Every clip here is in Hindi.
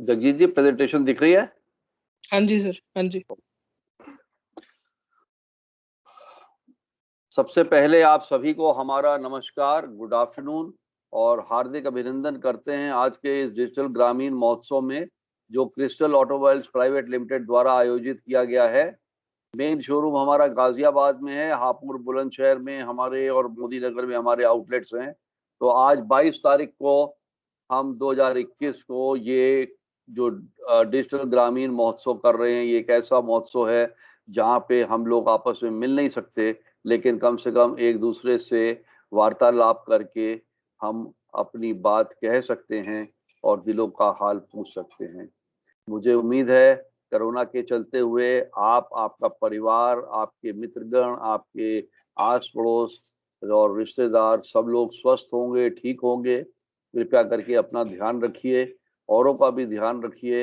जगजीत जी, प्रेजेंटेशन दिख रही है? हाँ जी सर, हाँ जी। सबसे पहले आप सभी को हमारा नमस्कार, गुड आफ्टरनून और हार्दिक अभिनंदन करते हैं आज के इस डिजिटल ग्रामीण महोत्सव में, जो क्रिस्टल ऑटोमोबाइल्स प्राइवेट लिमिटेड द्वारा आयोजित किया गया है। मेन शोरूम हमारा गाजियाबाद में है, हापुड़ बुलंदशहर में हमारे और मोदी नगर में हमारे आउटलेट्स हैं। तो आज 22 तारीख को हम 2021 को ये जो डिजिटल ग्रामीण महोत्सव कर रहे हैं, ये एक ऐसा महोत्सव है जहाँ पे हम लोग आपस में मिल नहीं सकते, लेकिन कम से कम एक दूसरे से वार्तालाप करके हम अपनी बात कह सकते हैं और दिलों का हाल पूछ सकते हैं। मुझे उम्मीद है कोरोना के चलते हुए आप, आपका परिवार, आपके मित्रगण, आपके आस पड़ोस और रिश्तेदार सब लोग स्वस्थ होंगे, ठीक होंगे। कृपया करके अपना ध्यान रखिए, औरों का भी ध्यान रखिए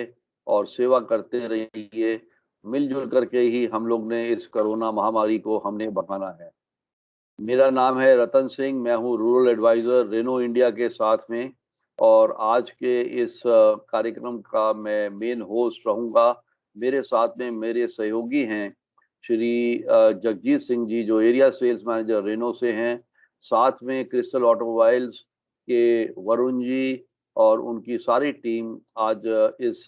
और सेवा करते रहिए। मिलजुल करके ही हम लोग ने इस कोरोना महामारी को हमने भगाना है। मेरा नाम है रतन सिंह, मैं हूँ रूरल एडवाइजर रेनो इंडिया के साथ में, और आज के इस कार्यक्रम का मैं मेन होस्ट रहूंगा। मेरे साथ में मेरे सहयोगी हैं श्री जगजीत सिंह जी, जो एरिया सेल्स मैनेजर रेनो से हैं। साथ में क्रिस्टल ऑटोमोबाइल्स के वरुण जी और उनकी सारी टीम आज इस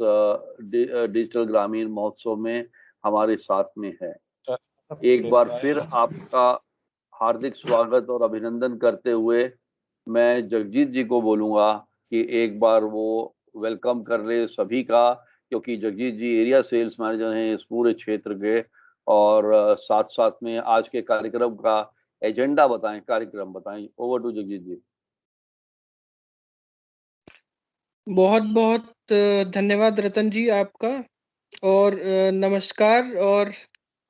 डिजिटल ग्रामीण महोत्सव में हमारे साथ में है। एक बार फिर आपका हार्दिक स्वागत और अभिनंदन करते हुए मैं जगजीत जी को बोलूंगा कि एक बार वो वेलकम कर रहे सभी का, क्योंकि जगजीत जी एरिया सेल्स मैनेजर हैं इस पूरे क्षेत्र के। और साथ साथ में आज के कार्यक्रम का एजेंडा बताएं, कार्यक्रम बताएं। ओवर टू जगजीत जी। बहुत बहुत धन्यवाद रतन जी आपका, और नमस्कार। और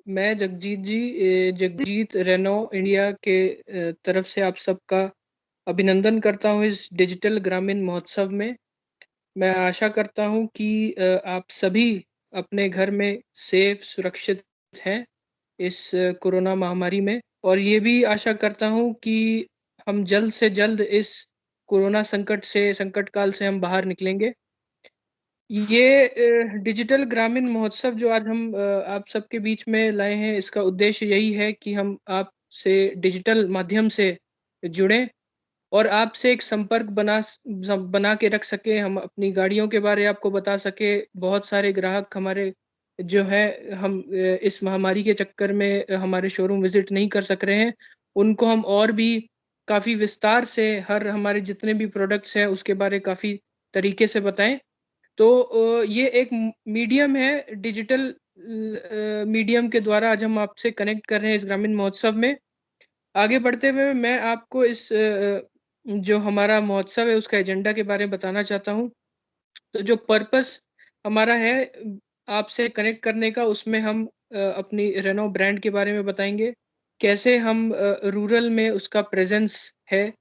मैं जगजीत जी, जगजीत रेनो इंडिया के तरफ से आप सबका अभिनंदन करता हूँ इस डिजिटल ग्रामीण महोत्सव में। मैं आशा करता हूँ कि आप सभी अपने घर में सेफ सुरक्षित हैं इस कोरोना महामारी में, और ये भी आशा करता हूँ कि हम जल्द से जल्द इस कोरोना संकट काल से हम बाहर निकलेंगे। ये डिजिटल ग्रामीण महोत्सव जो आज हम आप सबके बीच में लाए हैं, इसका उद्देश्य यही है कि हम आपसे डिजिटल माध्यम से जुड़ें और आपसे एक संपर्क बना के रख सके। हम अपनी गाड़ियों के बारे आपको बता सके। बहुत सारे ग्राहक हमारे जो है, हम इस महामारी के चक्कर में हमारे शोरूम विजिट नहीं कर सक रहे हैं, उनको हम और भी काफ़ी विस्तार से हर हमारे जितने भी प्रोडक्ट्स हैं उसके बारे काफ़ी तरीके से बताएं। तो ये एक मीडियम है, डिजिटल मीडियम के द्वारा आज हम आपसे कनेक्ट कर रहे हैं इस ग्रामीण महोत्सव में। आगे बढ़ते हुए मैं आपको इस जो हमारा महोत्सव है उसका एजेंडा के बारे में बताना चाहता हूँ। तो जो पर्पस हमारा है आपसे कनेक्ट करने का, उसमें हम अपनी रेनो ब्रांड के बारे में बताएंगे, कैसे हम रूरल में उसका प्रेजेंस है,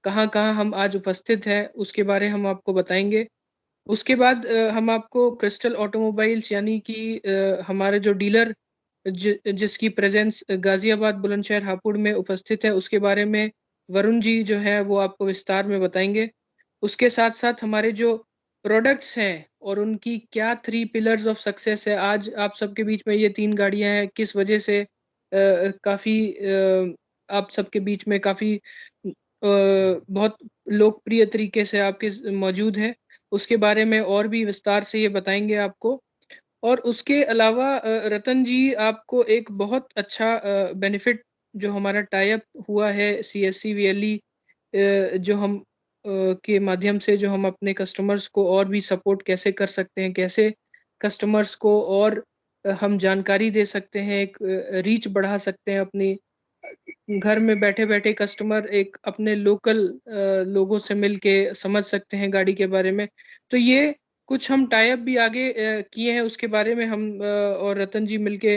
कहाँ-कहाँ हम आज उपस्थित हैं, उसके बारे हम आपको बताएंगे। उसके बाद हम आपको क्रिस्टल ऑटोमोबाइल्स यानी कि हमारे जो डीलर जिसकी प्रेजेंस गाजियाबाद, बुलंदशहर, हापुड़ में उपस्थित है, उसके बारे में वरुण जी जो है वो आपको विस्तार में बताएंगे। उसके साथ-साथ हमारे जो प्रोडक्ट्स हैं और उनकी क्या 3 पिलर्स ऑफ सक्सेस है, आज आप सबके बीच में ये 3 गाड़ियाँ हैं, किस वजह से काफ़ी आप सबके बीच में काफ़ी बहुत लोकप्रिय तरीके से आपके मौजूद है, उसके बारे में और भी विस्तार से ये बताएँगे आपको। और उसके अलावा रतन जी आपको एक बहुत अच्छा बेनिफिट जो हमारा टाई अप हुआ है सीएससी वीएलई जो हम के माध्यम से जो हम अपने कस्टमर्स को और भी सपोर्ट कैसे कर सकते हैं, कैसे कस्टमर्स को और हम जानकारी दे सकते हैं, एक रीच बढ़ा सकते हैं अपनी। घर में बैठे-बैठे कस्टमर एक अपने लोकल लोगों से मिलके समझ सकते हैं गाड़ी के बारे में। तो ये कुछ हम टाई अप भी आगे किए हैं, उसके बारे में हम और रतन जी मिलके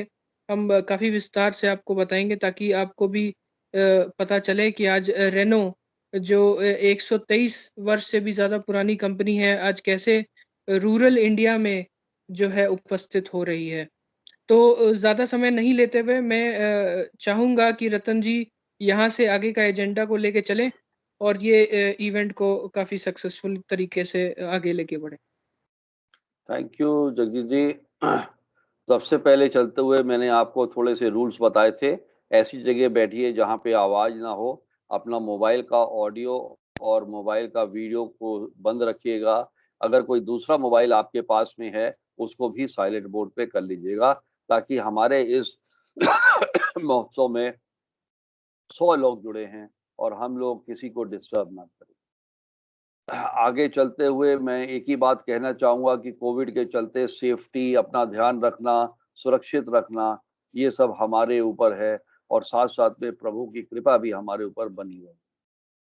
हम काफ़ी विस्तार से आपको बताएँगे, ताकि आपको भी पता चले कि आज रेनो जो 123 वर्ष से भी ज़्यादा पुरानी कंपनी है, आज कैसे रूरल इंडिया में जो है उपस्थित हो रही है। तो ज़्यादा समय नहीं लेते हुए मैं चाहूँगा कि रतन जी यहाँ से आगे का एजेंडा को लेके चलें और ये इवेंट को काफ़ी सक्सेसफुल तरीके से आगे लेके बढ़ें। Thank you Jagdish ji. सबसे पहले चलते हुए मैंने आपको थोड़े से रूल्स बताए थे। ऐसी जगह बैठिए जहाँ पे आवाज़ ना हो। अपना मोबाइल का ऑडियो और मोबाइल का वीडियो को बंद रखिएगा। अगर कोई दूसरा मोबाइल आपके पास में है, उसको भी साइलेंट मोड पे कर लीजिएगा, ताकि हमारे इस महोत्सव में 100 लोग जुड़े हैं और हम लोग किसी को डिस्टर्ब ना करें। आगे चलते हुए मैं एक ही बात कहना चाहूँगा कि कोविड के चलते सेफ्टी, अपना ध्यान रखना, सुरक्षित रखना, ये सब हमारे ऊपर है और साथ-साथ में प्रभु की कृपा भी हमारे ऊपर बनी है।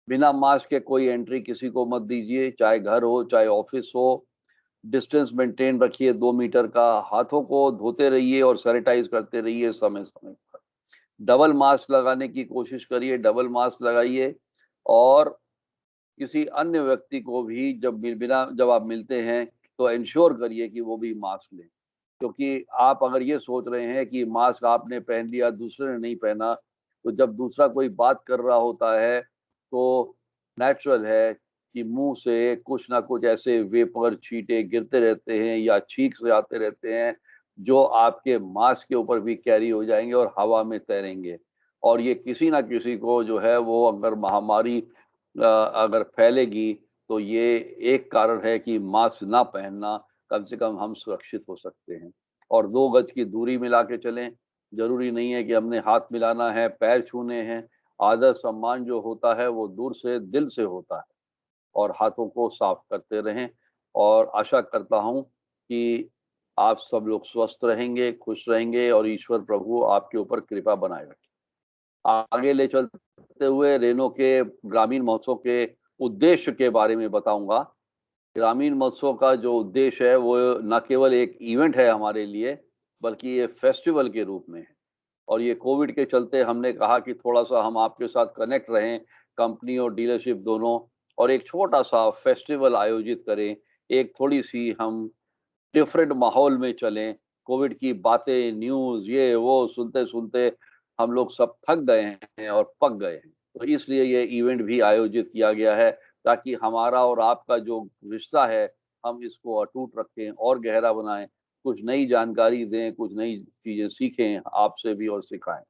बिना मास्क के कोई एंट्री किसी को मत दीजिए, चाहे घर हो, चाहे ऑफ़िस हो। डिस्टेंस मेंटेन रखिए 2 मीटर का, हाथों को धोते रहिए और सैनिटाइज़ करते रहिए समय-समय पर। डबल मास्क लगाने की कोशिश करिए, डबल मास्क लगाइए और किसी अन्य व्यक्ति को भी जब आप मिलते हैं, तो एंश्योर करिए कि वो भी मास्क लें। क्योंकि आप अगर ये सोच रहे हैं कि मास्क आपने पहन लिया, दूसरे ने नहीं पहना, तो जब दूसरा कोई बात कर रहा होता है, तो नेचुरल है कि मुँह से कुछ ना कुछ ऐसे वेपर, छींटे गिरते रहते हैं या छींक से आते रहते हैं, जो आपके मास्क के ऊपर भी कैरी हो जाएँगे और हवा में तैरेंगे। और ये किसी न किसी को जो है वो अगर महामारी अगर फैलेगी, तो ये एक कारण है कि मास्क ना पहनना, कम से कम हम सुरक्षित हो सकते हैं। और 2 गज की दूरी मिला के चलें, ज़रूरी नहीं है कि हमने हाथ मिलाना है, पैर छूने हैं। आदर-सम्मान जो होता है, वो दूर से दिल से होता है और हाथों को साफ करते रहें और आशा करता हूँ कि आप सब लोग स्वस्थ रहेंगे, खुश रहेंगे और ईश्वर प्रभु आपके ऊपर कृपा बनाए रखें। आगे ले चलते हुए रेनो के ग्रामीण महोत्सव के उद्देश्य के बारे में बताऊँगा। ग्रामीण महोत्सव का जो उद्देश्य है वो न केवल एक इवेंट है हमारे लिए, बल्कि ये फेस्टिवल के रूप में है। और ये कोविड के चलते हमने कहा कि थोड़ा-सा हम आपके साथ कनेक्ट रहें, कंपनी और डीलरशिप दोनों, और एक छोटा-सा फेस्टिवल आयोजित करें। एक थोड़ी-सी हम डिफरेंट माहौल में चलें। कोविड की बातें, न्यूज़, ये वो सुनते-सुनते हम लोग सब थक गए हैं और पक गए हैं। तो इसलिए ये इवेंट भी आयोजित किया गया है, ताकि हमारा और आपका जो रिश्ता है, हम इसको अटूट रखें और गहरा बनाएँ। कुछ नई जानकारी दें, कुछ नई चीज़ें सीखें आपसे भी और सिखाएँ।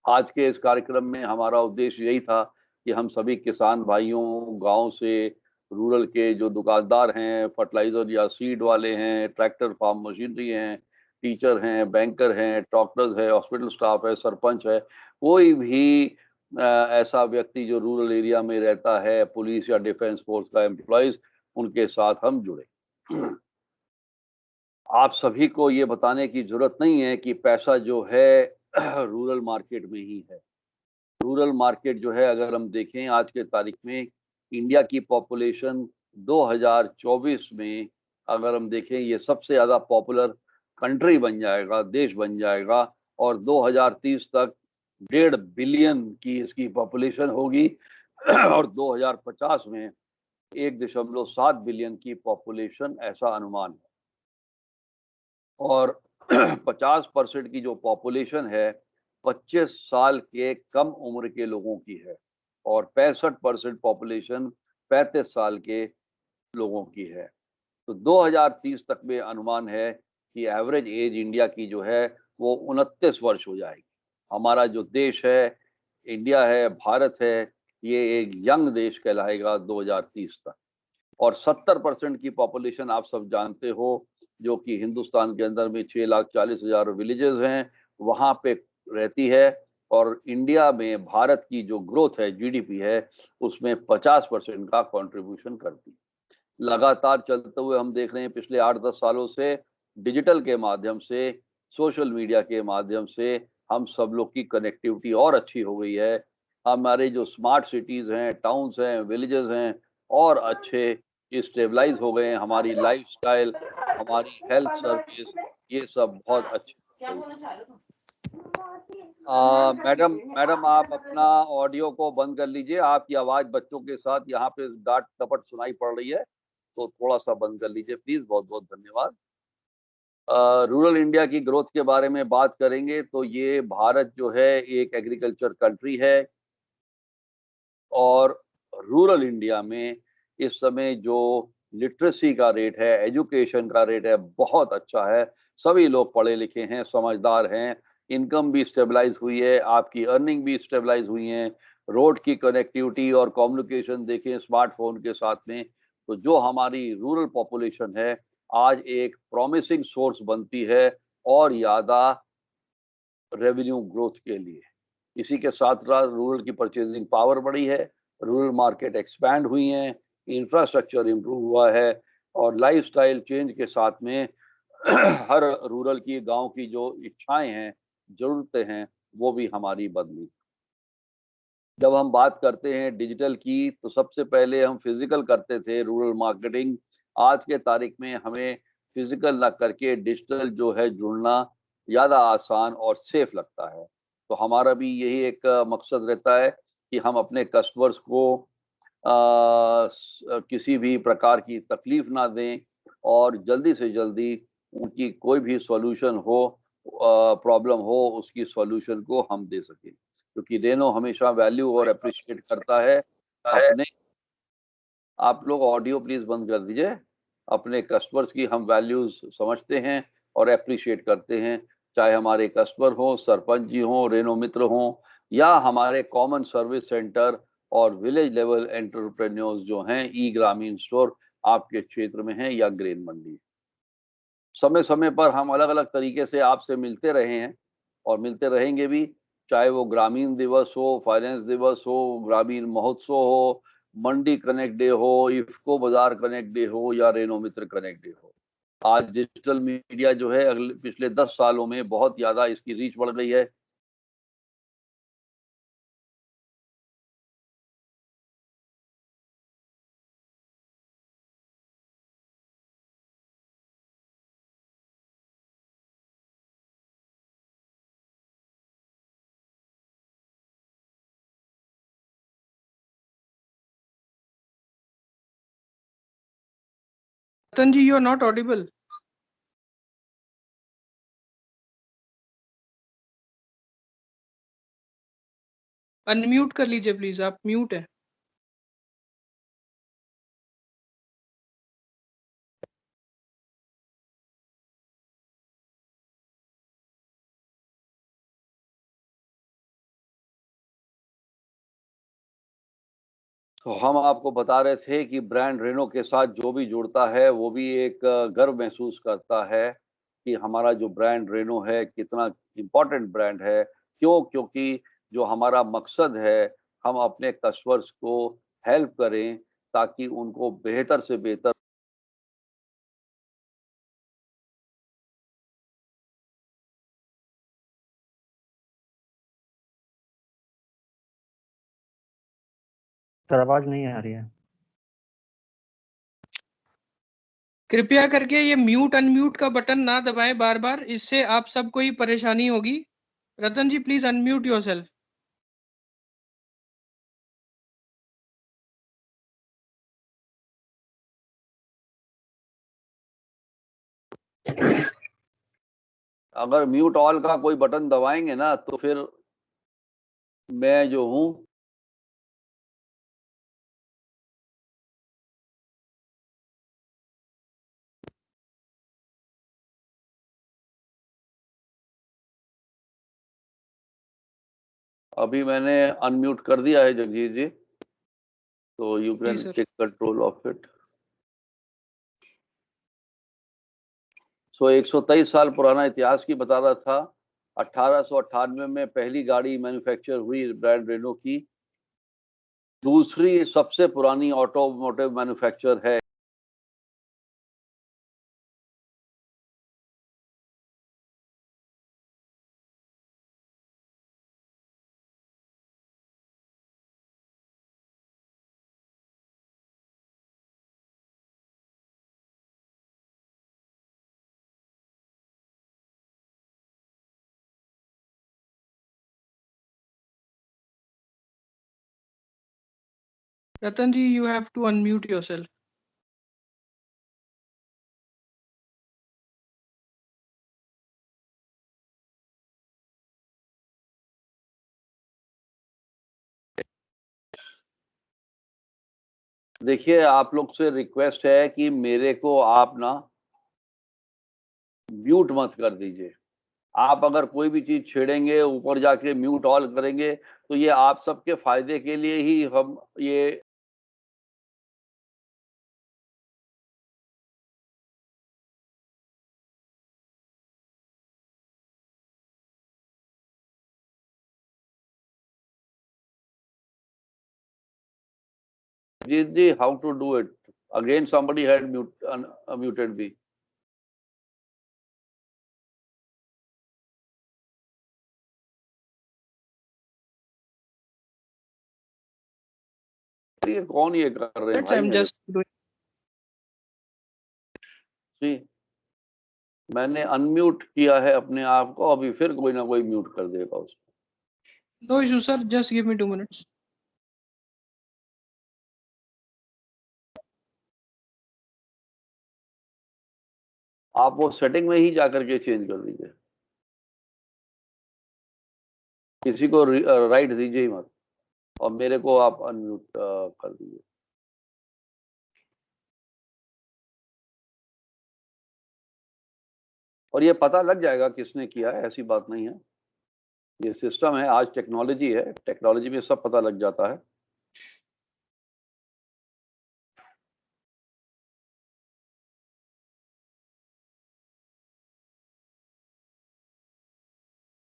आज के इस कार्यक्रम में हमारा उद्देश्य यही था कि हम सभी किसान भाइयों, गाँव से, रूरल के जो दुकानदार हैं, फर्टिलाइज़र या सीड वाले हैं, ट्रैक्टर फार्म मशीनरी हैं, टीचर हैं, बैंकर हैं, डॉक्टर्स हैं, हॉस्पिटल स्टाफ है, सरपंच है, कोई भी ऐसा व्यक्ति जो रूरल एरिया में रहता है, पुलिस या डिफेंस फ़ोर्स का एम्प्लॉइज़, उनके साथ हम जुड़े। आप सभी को ये बताने की ज़रूरत नहीं है कि पैसा जो है रूरल मार्केट में ही है। रूरल मार्केट जो है अगर हम देखें आज के तारीख में, इंडिया की पॉपुलेशन 2024 में अगर हम देखें, ये सबसे ज़्यादा पॉपुलर कंट्री बन जाएगा, देश बन जाएगा और 2030 तक 1.5 बिलियन की इसकी पॉपुलेशन होगी और 2050 में 1.7 बिलियन की पॉपुलेशन, ऐसा अनुमान है। और 50% की जो पॉपुलेशन है, 25 साल के कम उम्र के लोगों की है और 65% पॉपुलेशन 35 साल के लोगों की है। तो 2030 तक में अनुमान है कि एवरेज एज इंडिया की जो है वो 29 वर्ष हो जाएगी। हमारा जो देश है, इंडिया है, भारत है, ये एक यंग देश कहलाएगा 2030 तक। और 70% की पॉपुलेशन आप सब जानते हो, जो कि हिंदुस्तान के अंदर में 6,40,000 विलेजेस हैं, वहाँ पे रहती है और इंडिया में भारत की जो ग्रोथ है, जीडीपी है, उसमें 50% का कंट्रीब्यूशन करती है। लगातार चलते हुए हम देख रहे हैं पिछले 8-10 सालों से डिजिटल के माध्यम से, सोशल मीडिया के माध्यम से हम सब लोग की कनेक्टिविटी और अच्छी हो गई है। हमारे जो स्मार्ट सिटीज़ हैं, टाउन्स हैं, विलेजेस हैं और अच्छे स्टेबलाइज़ हो गए हैं। हमारी लाइफ़स्टाइल, हमारी हेल्थ सर्विस, ये सब बहुत अच्छी हो गई है। मैडम मैडम आप अपना ऑडियो को बंद कर लीजिए। आपकी आवाज़ बच्चों के साथ यहाँ पे डाँट-डपट सुनाई पड़ रही है, तो थोड़ा-सा बंद कर लीजिए प्लीज़। बहुत-बहुत धन्यवाद। रूरल इंडिया की ग्रोथ के बारे में बात करेंगे तो ये भारत जो है एक एग्रीकल्चर कंट्री है और रूरल इंडिया में इस समय जो लिटरेसी का रेट है, एजुकेशन का रेट है, बहुत अच्छा है। सभी लोग पढ़े लिखे हैं, समझदार हैं, इनकम भी स्टेबलाइज हुई है, आपकी अर्निंग भी स्टेबलाइज हुई है, रोड की कनेक्टिविटी और कम्युनिकेशन देखें स्मार्टफोन के साथ में। तो जो हमारी रूरल पॉपुलेशन है, आज एक प्रॉमिसिंग सोर्स बनती है और ज़्यादा रेवेन्यू ग्रोथ के लिए। इसी के साथ-साथ रूरल की परचेजिंग पावर बढ़ी है, रूरल मार्केट एक्सपैंड हुई हैं, इंफ्रास्ट्रक्चर इम्प्रूव हुआ है और लाइफ़स्टाइल चेंज के साथ में हर रूरल की, गाँव की जो इच्छाएँ हैं, ज़रूरतें हैं, वो भी हमारी बदली। जब हम बात करते हैं डिजिटल की, तो सबसे पहले हम फिज़िकल करते थे रूरल मार्केटिंग। आज के तारीख में हमें फिज़िकल ना करके डिजिटल जो है जुड़ना ज़्यादा आसान और सेफ लगता है। तो हमारा भी यही एक मकसद रहता है कि हम अपने कस्टमर्स को किसी भी प्रकार की तकलीफ़ ना दें और जल्दी से जल्दी उनकी कोई भी सॉल्यूशन हो, प्रॉब्लम हो, उसकी सॉल्यूशन को हम दे सकें। क्योंकि रेनो हमेशा वैल्यू और एप्रिशिएट करता है अपने। आप लोग ऑडियो प्लीज़ बंद कर दीजिए। अपने कस्टमर्स की हम वैल्यूज़ समझते हैं और एप्रिशिएट करते हैं, चाहे हमारे कस्टमर हों, सरपंच जी हों, रेनो मित्र हों या हमारे कॉमन सर्विस सेंटर और विलेज लेवल एंटरप्रेन्योर्स जो हैं, ई ग्रामीण स्टोर आपके क्षेत्र में हैं या ग्रेन मंडी। समय-समय पर हम अलग-अलग तरीके से आपसे मिलते रहे हैं और मिलते रहेंगे भी, चाहे वो ग्रामीण दिवस हो, फाइनेंस दिवस हो, ग्रामीण महोत्सव हो, मंडी कनेक्ट डे हो, इफ़्को बाज़ार कनेक्ट डे हो या रेनो मित्र कनेक्ट डे हो। आज डिजिटल मीडिया जो है अगले पिछले 10 सालों में बहुत ज़्यादा इसकी रीच बढ़ गई है। रतन जी, you are not audible. Unmute कर लीजिए प्लीज़, आप म्यूट हैं। तो हम आपको बता रहे थे कि ब्रांड रेनो के साथ जो भी जुड़ता है, वो भी एक गर्व महसूस करता है कि हमारा जो ब्रांड रेनो है, कितना इम्पोर्टेंट ब्रांड है। क्यों? क्योंकि जो हमारा मकसद है, हम अपने कस्टमर्स को हेल्प करें, ताकि उनको बेहतर से बेहतर सर आवाज़ नहीं आ रही है। कृपया करके ये म्यूट अनम्यूट का बटन ना दबाएं बार-बार, इससे आप सबको ही परेशानी होगी। रतन जी, प्लीज़ अनम्यूट योरसेल्फ। अगर म्यूट ऑल का कोई बटन दबाएँगे ना, तो फिर मैं जो हूँ अभी मैंने अनम्यूट कर दिया है जगजीत जी, तो यू जी can sir. Take control of it. 123 साल पुराना इतिहास की बता रहा था। 1898 में पहली गाड़ी मैन्युफैक्चर हुई ब्रांड रेनो की। दूसरी सबसे पुरानी ऑटोमोटिव मैन्युफैक्चर है। रतन जी, you have to unmute yourself. देखिए, आप लोग से रिक्वेस्ट है कि मेरे को आप ना म्यूट मत कर दीजिए। आप अगर कोई भी चीज़ छेड़ेंगे, ऊपर जाके म्यूट ऑल करेंगे, तो ये आप सबके फ़ायदे के लिए ही हम ये जी, how to do it? Again, somebody had muted me. ये कौन ये कर रहे हैं भाई I'm मेरे? just doing. जी, मैंने अनम्यूट किया है अपने आप को, अभी फिर कोई ना कोई म्यूट कर देगा उसको। No issue, sir. Just give me 2 minutes. आप वो सेटिंग में ही जाकर के चेंज कर दीजिए। किसी को राइट दीजिए ही मत, और मेरे को आप अनम्यूट कर दीजिए। और ये पता लग जाएगा किसने किया है, ऐसी बात नहीं है। ये सिस्टम है, आज टेक्नोलॉजी है, टेक्नोलॉजी में सब पता लग जाता है।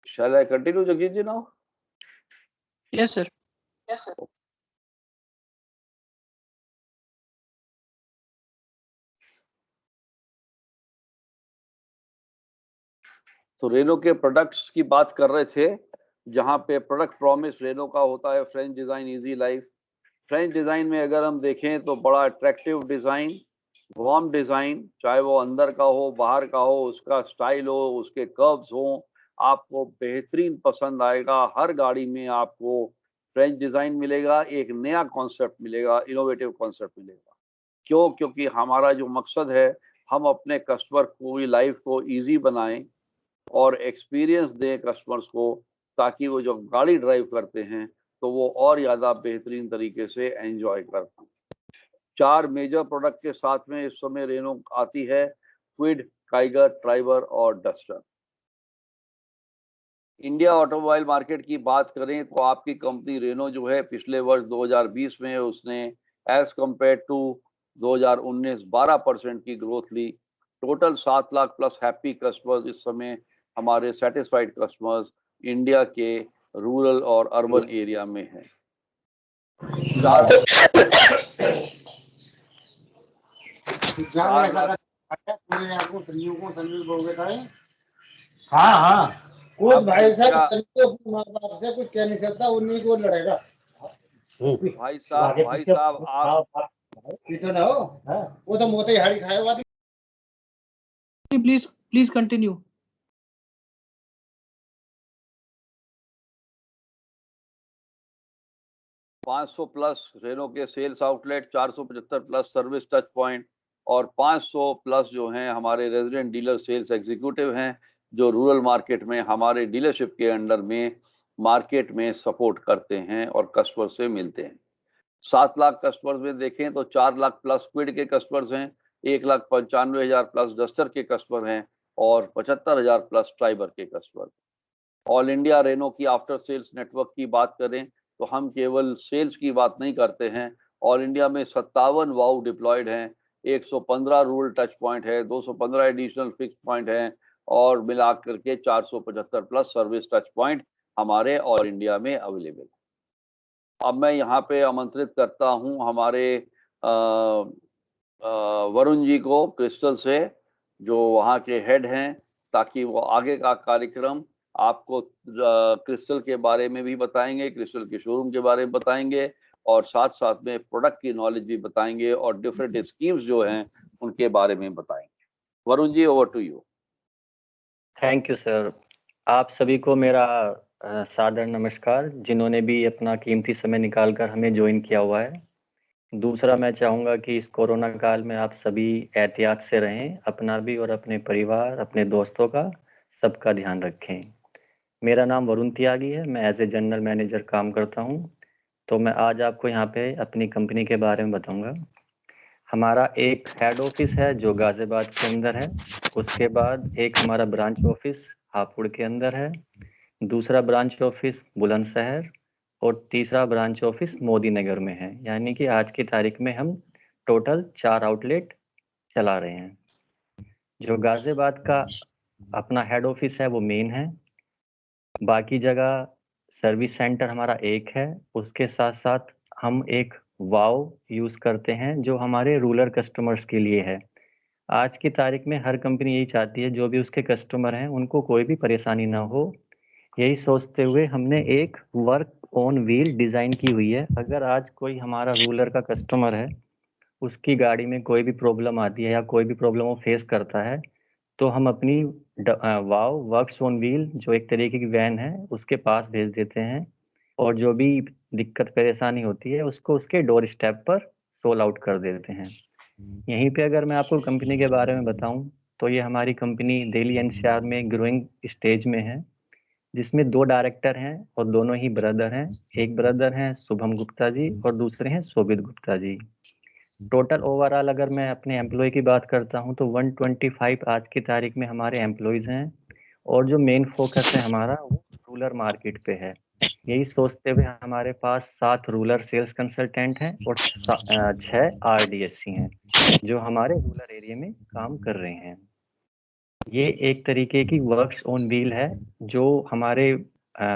Shall I continue, Jagjeet ji, now? Yes, sir. Yes, sir. तो रेनो के प्रोडक्ट्स की बात कर रहे थे, जहां पे प्रोडक्ट प्रॉमिस रेनो का होता है French design easy life. French design में अगर हम देखें तो बड़ा अट्रैक्टिव डिजाइन, वार्म डिजाइन, चाहे वो अंदर का हो बाहर का हो, उसका स्टाइल हो, उसके कर्व्स हो, आपको बेहतरीन पसंद आएगा। हर गाड़ी में आपको फ्रेंच डिजाइन मिलेगा, एक नया कॉन्सेप्ट मिलेगा, इनोवेटिव कॉन्सेप्ट मिलेगा। क्यों? क्योंकि हमारा जो मकसद है, हम अपने कस्टमर को लाइफ को ईजी बनाएं और एक्सपीरियंस दें कस्टमर्स को, ताकि वो जब गाड़ी ड्राइव करते हैं तो वो और ज़्यादा बेहतरीन तरीके से एंजॉय कर पाएं। 4 मेजर प्रोडक्ट के साथ में इस समय रेनो आती है, क्विड, टाइगर, ट्राइबर और डस्टर। इंडिया ऑटोमोबाइल मार्केट की बात करें तो आपकी कंपनी रेनो जो है, पिछले वर्ष 2020 में उसने एज कंपेयर टू 2019 12% की ग्रोथ ली। Total 7 lakh plus happy customers इस समय हमारे सेटिस्फाइड कस्टमर्स इंडिया के रूरल और अर्बन एरिया में हैं। हाँ हाँ, कुछ अब भाई साहब क्या- तो अपने माँ बाप से कुछ कह नहीं सकता, उन्हीं को लड़ेगा। भाई साहब आप पीछे ना हो, वो तो मोते हाड़ी खाए हुआ। Please continue. 500 प्लस रेनो के sales outlet, 475 plus service touch point और 500 प्लस जो हैं हमारे रेजिडेंट डीलर सेल्स एग्जीक्यूटिव हैं, जो रूरल मार्केट में हमारे डीलरशिप के अंडर में मार्केट में सपोर्ट करते हैं और कस्टमर से मिलते हैं। 7 लाख कस्टमर्स में देखें तो 4 लाख प्लस क्विड के कस्टमर्स हैं, 1,95,000 प्लस डस्टर के कस्टमर हैं और 75,000 प्लस ट्राइबर के कस्टमर। ऑल इंडिया रेनो की आफ्टर सेल्स नेटवर्क की बात करें तो हम केवल सेल्स की बात नहीं करते हैं। ऑल इंडिया में 57 वाउ डिप्लॉयड हैं, 115 रूरल टच पॉइंट है, 215 एडिशनल फिक्स पॉइंट हैं और मिला करके 475 प्लस सर्विस टच पॉइंट हमारे ऑल इंडिया में अवेलेबल। अब मैं यहाँ पे आमंत्रित करता हूँ हमारे वरुण जी को क्रिस्टल से, जो वहाँ के हेड हैं, ताकि वो आगे का कार्यक्रम आपको क्रिस्टल के बारे में भी बताएंगे, क्रिस्टल के शोरूम के बारे में बताएंगे और साथ साथ में प्रोडक्ट की नॉलेज भी बताएंगे और डिफरेंट स्कीम्स जो हैं उनके बारे में बताएंगे। Varun ji, over to you. Thank you sir. आप सभी को मेरा सादर नमस्कार, जिन्होंने भी अपना कीमती समय निकालकर हमें ज्वाइन किया हुआ है। दूसरा, मैं चाहूँगा कि इस कोरोना काल में आप सभी एहतियात से रहें, अपना भी और अपने परिवार, अपने दोस्तों का, सबका ध्यान रखें। मेरा नाम वरुण त्यागी है, मैं एज ए जनरल मैनेजर काम करता हूँ। तो मैं आज आपको यहाँ पे अपनी कंपनी के बारे में बताऊंगा। हमारा एक हेड ऑफिस है जो गाजियाबाद के अंदर है, उसके बाद एक हमारा ब्रांच ऑफिस हापुड़ के अंदर है, दूसरा ब्रांच ऑफिस बुलंदशहर और तीसरा ब्रांच ऑफिस मोदी नगर में है। यानी कि आज की तारीख में हम टोटल 4 आउटलेट चला रहे हैं। जो गाजियाबाद का अपना हेड ऑफिस है वो मेन है, बाकी जगह सर्विस सेंटर हमारा एक है। उसके साथ साथ हम एक वाव यूज करते हैं जो हमारे रूरल कस्टमर्स के लिए है। आज की तारीख में हर कंपनी यही चाहती है जो भी उसके कस्टमर हैं उनको कोई भी परेशानी ना हो। यही सोचते हुए हमने एक वर्क ऑन व्हील डिजाइन की हुई है। अगर आज कोई हमारा रूरल का कस्टमर है, उसकी गाड़ी में कोई भी प्रॉब्लम आती है या कोई भी प्रॉब्लम वो फेस करता है, तो हम अपनी वाव वर्क्स ऑन व्हील जो एक तरीके की वैन है उसके पास भेज देते हैं, और जो भी दिक्कत परेशानी होती है उसको उसके डोर स्टेप पर सोल्व आउट कर देते हैं। यहीं पे अगर मैं आपको कंपनी के बारे में बताऊं तो ये हमारी कंपनी दिल्ली एनसीआर में ग्रोइंग स्टेज में है, जिसमें 2 डायरेक्टर हैं और दोनों ही ब्रदर हैं। एक ब्रदर हैं शुभम गुप्ता जी और दूसरे हैं शोभित गुप्ता जी। टोटल ओवरऑल अगर मैं अपने एम्प्लॉय की बात करता हूं तो 125 आज की तारीख में हमारे एम्प्लॉयज हैं, और जो मेन फोकस है हमारा वो रूरल मार्केट पे है। यही सोचते हुए हमारे पास 7 रूरल सेल्स कंसल्टेंट हैं और 6 RDSC हैं जो हमारे रूरल एरिया में काम कर रहे हैं। ये एक तरीके की वर्क्स ऑन व्हील है जो हमारे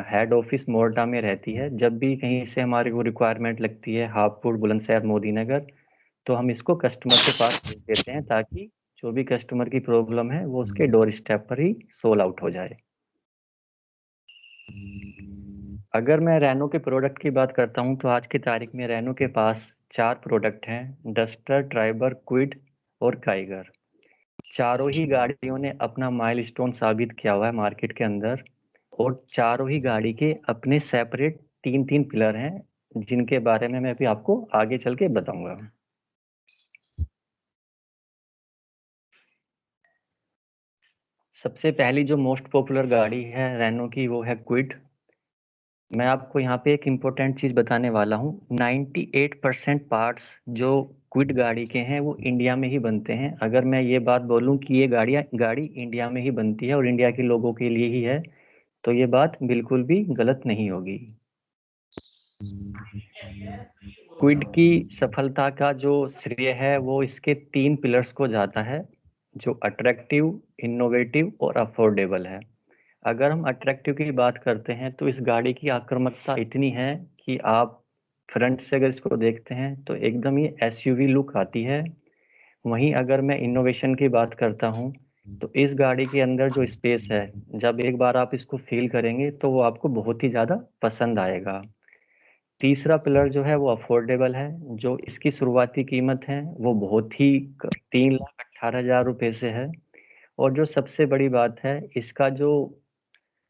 हेड ऑफिस मोरडा में रहती है। जब भी कहीं से हमारे को रिक्वायरमेंट लगती है हापुड़ बुलंदशहर मोदी नगर, तो हम इसको कस्टमर के पास भेज देते हैं ताकि जो भी कस्टमर की प्रॉब्लम है वो उसके डोर स्टेप पर ही सोल्व आउट हो जाए। अगर मैं रेनो के प्रोडक्ट की बात करता हूं तो आज की तारीख में रेनो के पास 4 प्रोडक्ट हैं, डस्टर, ट्राइबर, क्विड और काइगर। चारों ही गाड़ियों ने अपना माइलस्टोन साबित किया हुआ है मार्केट के अंदर, और चारों ही गाड़ी के अपने सेपरेट 3-3 पिलर हैं जिनके बारे में मैं अभी आपको आगे चल के बताऊंगा। सबसे पहली जो मोस्ट पॉपुलर गाड़ी है रेनो की वो है क्विड। मैं आपको यहाँ पे एक इम्पोर्टेंट चीज बताने वाला हूँ। 98% पार्ट्स जो क्विड गाड़ी के हैं वो इंडिया में ही बनते हैं। अगर मैं ये बात बोलूँ कि ये गाड़ी इंडिया में ही बनती है और इंडिया के लोगों के लिए ही है, तो ये बात बिल्कुल भी गलत नहीं होगी। क्विड की सफलता का जो श्रेय है वो इसके 3 पिलर्स को जाता है, जो अट्रैक्टिव, इनोवेटिव और अफोर्डेबल है। अगर हम अट्रैक्टिव की बात करते हैं तो इस गाड़ी की आक्रामकता इतनी है कि आप फ्रंट से अगर इसको देखते हैं तो एकदम ही SUV लुक आती है। वहीं अगर मैं इनोवेशन की बात करता हूं तो इस गाड़ी के अंदर जो स्पेस है, जब एक बार आप इसको फील करेंगे तो वो आपको बहुत ही ज़्यादा पसंद आएगा। तीसरा पिलर जो है वो अफोर्डेबल है। जो इसकी शुरुआती कीमत है वो बहुत ही 3,18,000 रुपये से है, और जो सबसे बड़ी बात है इसका जो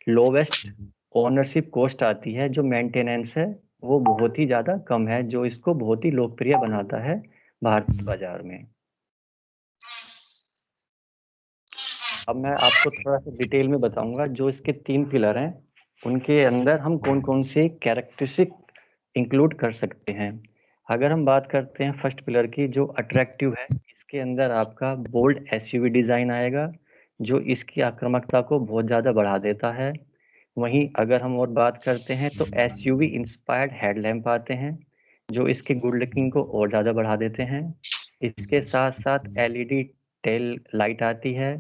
लोवेस्ट ओनरशिप कॉस्ट आती है, जो मेंटेनेंस है वो बहुत ही ज़्यादा कम है, जो इसको बहुत ही लोकप्रिय बनाता है भारतीय बाजार में। अब मैं आपको थोड़ा सा डिटेल में बताऊंगा जो इसके 3 पिलर हैं उनके अंदर हम कौन कौन से कैरेक्टरिस्टिक इंक्लूड कर सकते हैं। अगर हम बात करते हैं फर्स्ट पिलर की जो अट्रैक्टिव है, इसके अंदर आपका बोल्ड SUV डिजाइन आएगा जो इसकी आक्रामकता को बहुत ज़्यादा बढ़ा देता है। वहीं अगर हम और बात करते हैं तो SUV इंस्पायर्ड हेडलैम्प आते हैं जो इसके गुड लुकिंग को और ज़्यादा बढ़ा देते हैं। इसके साथ साथ LED टेल लाइट आती है,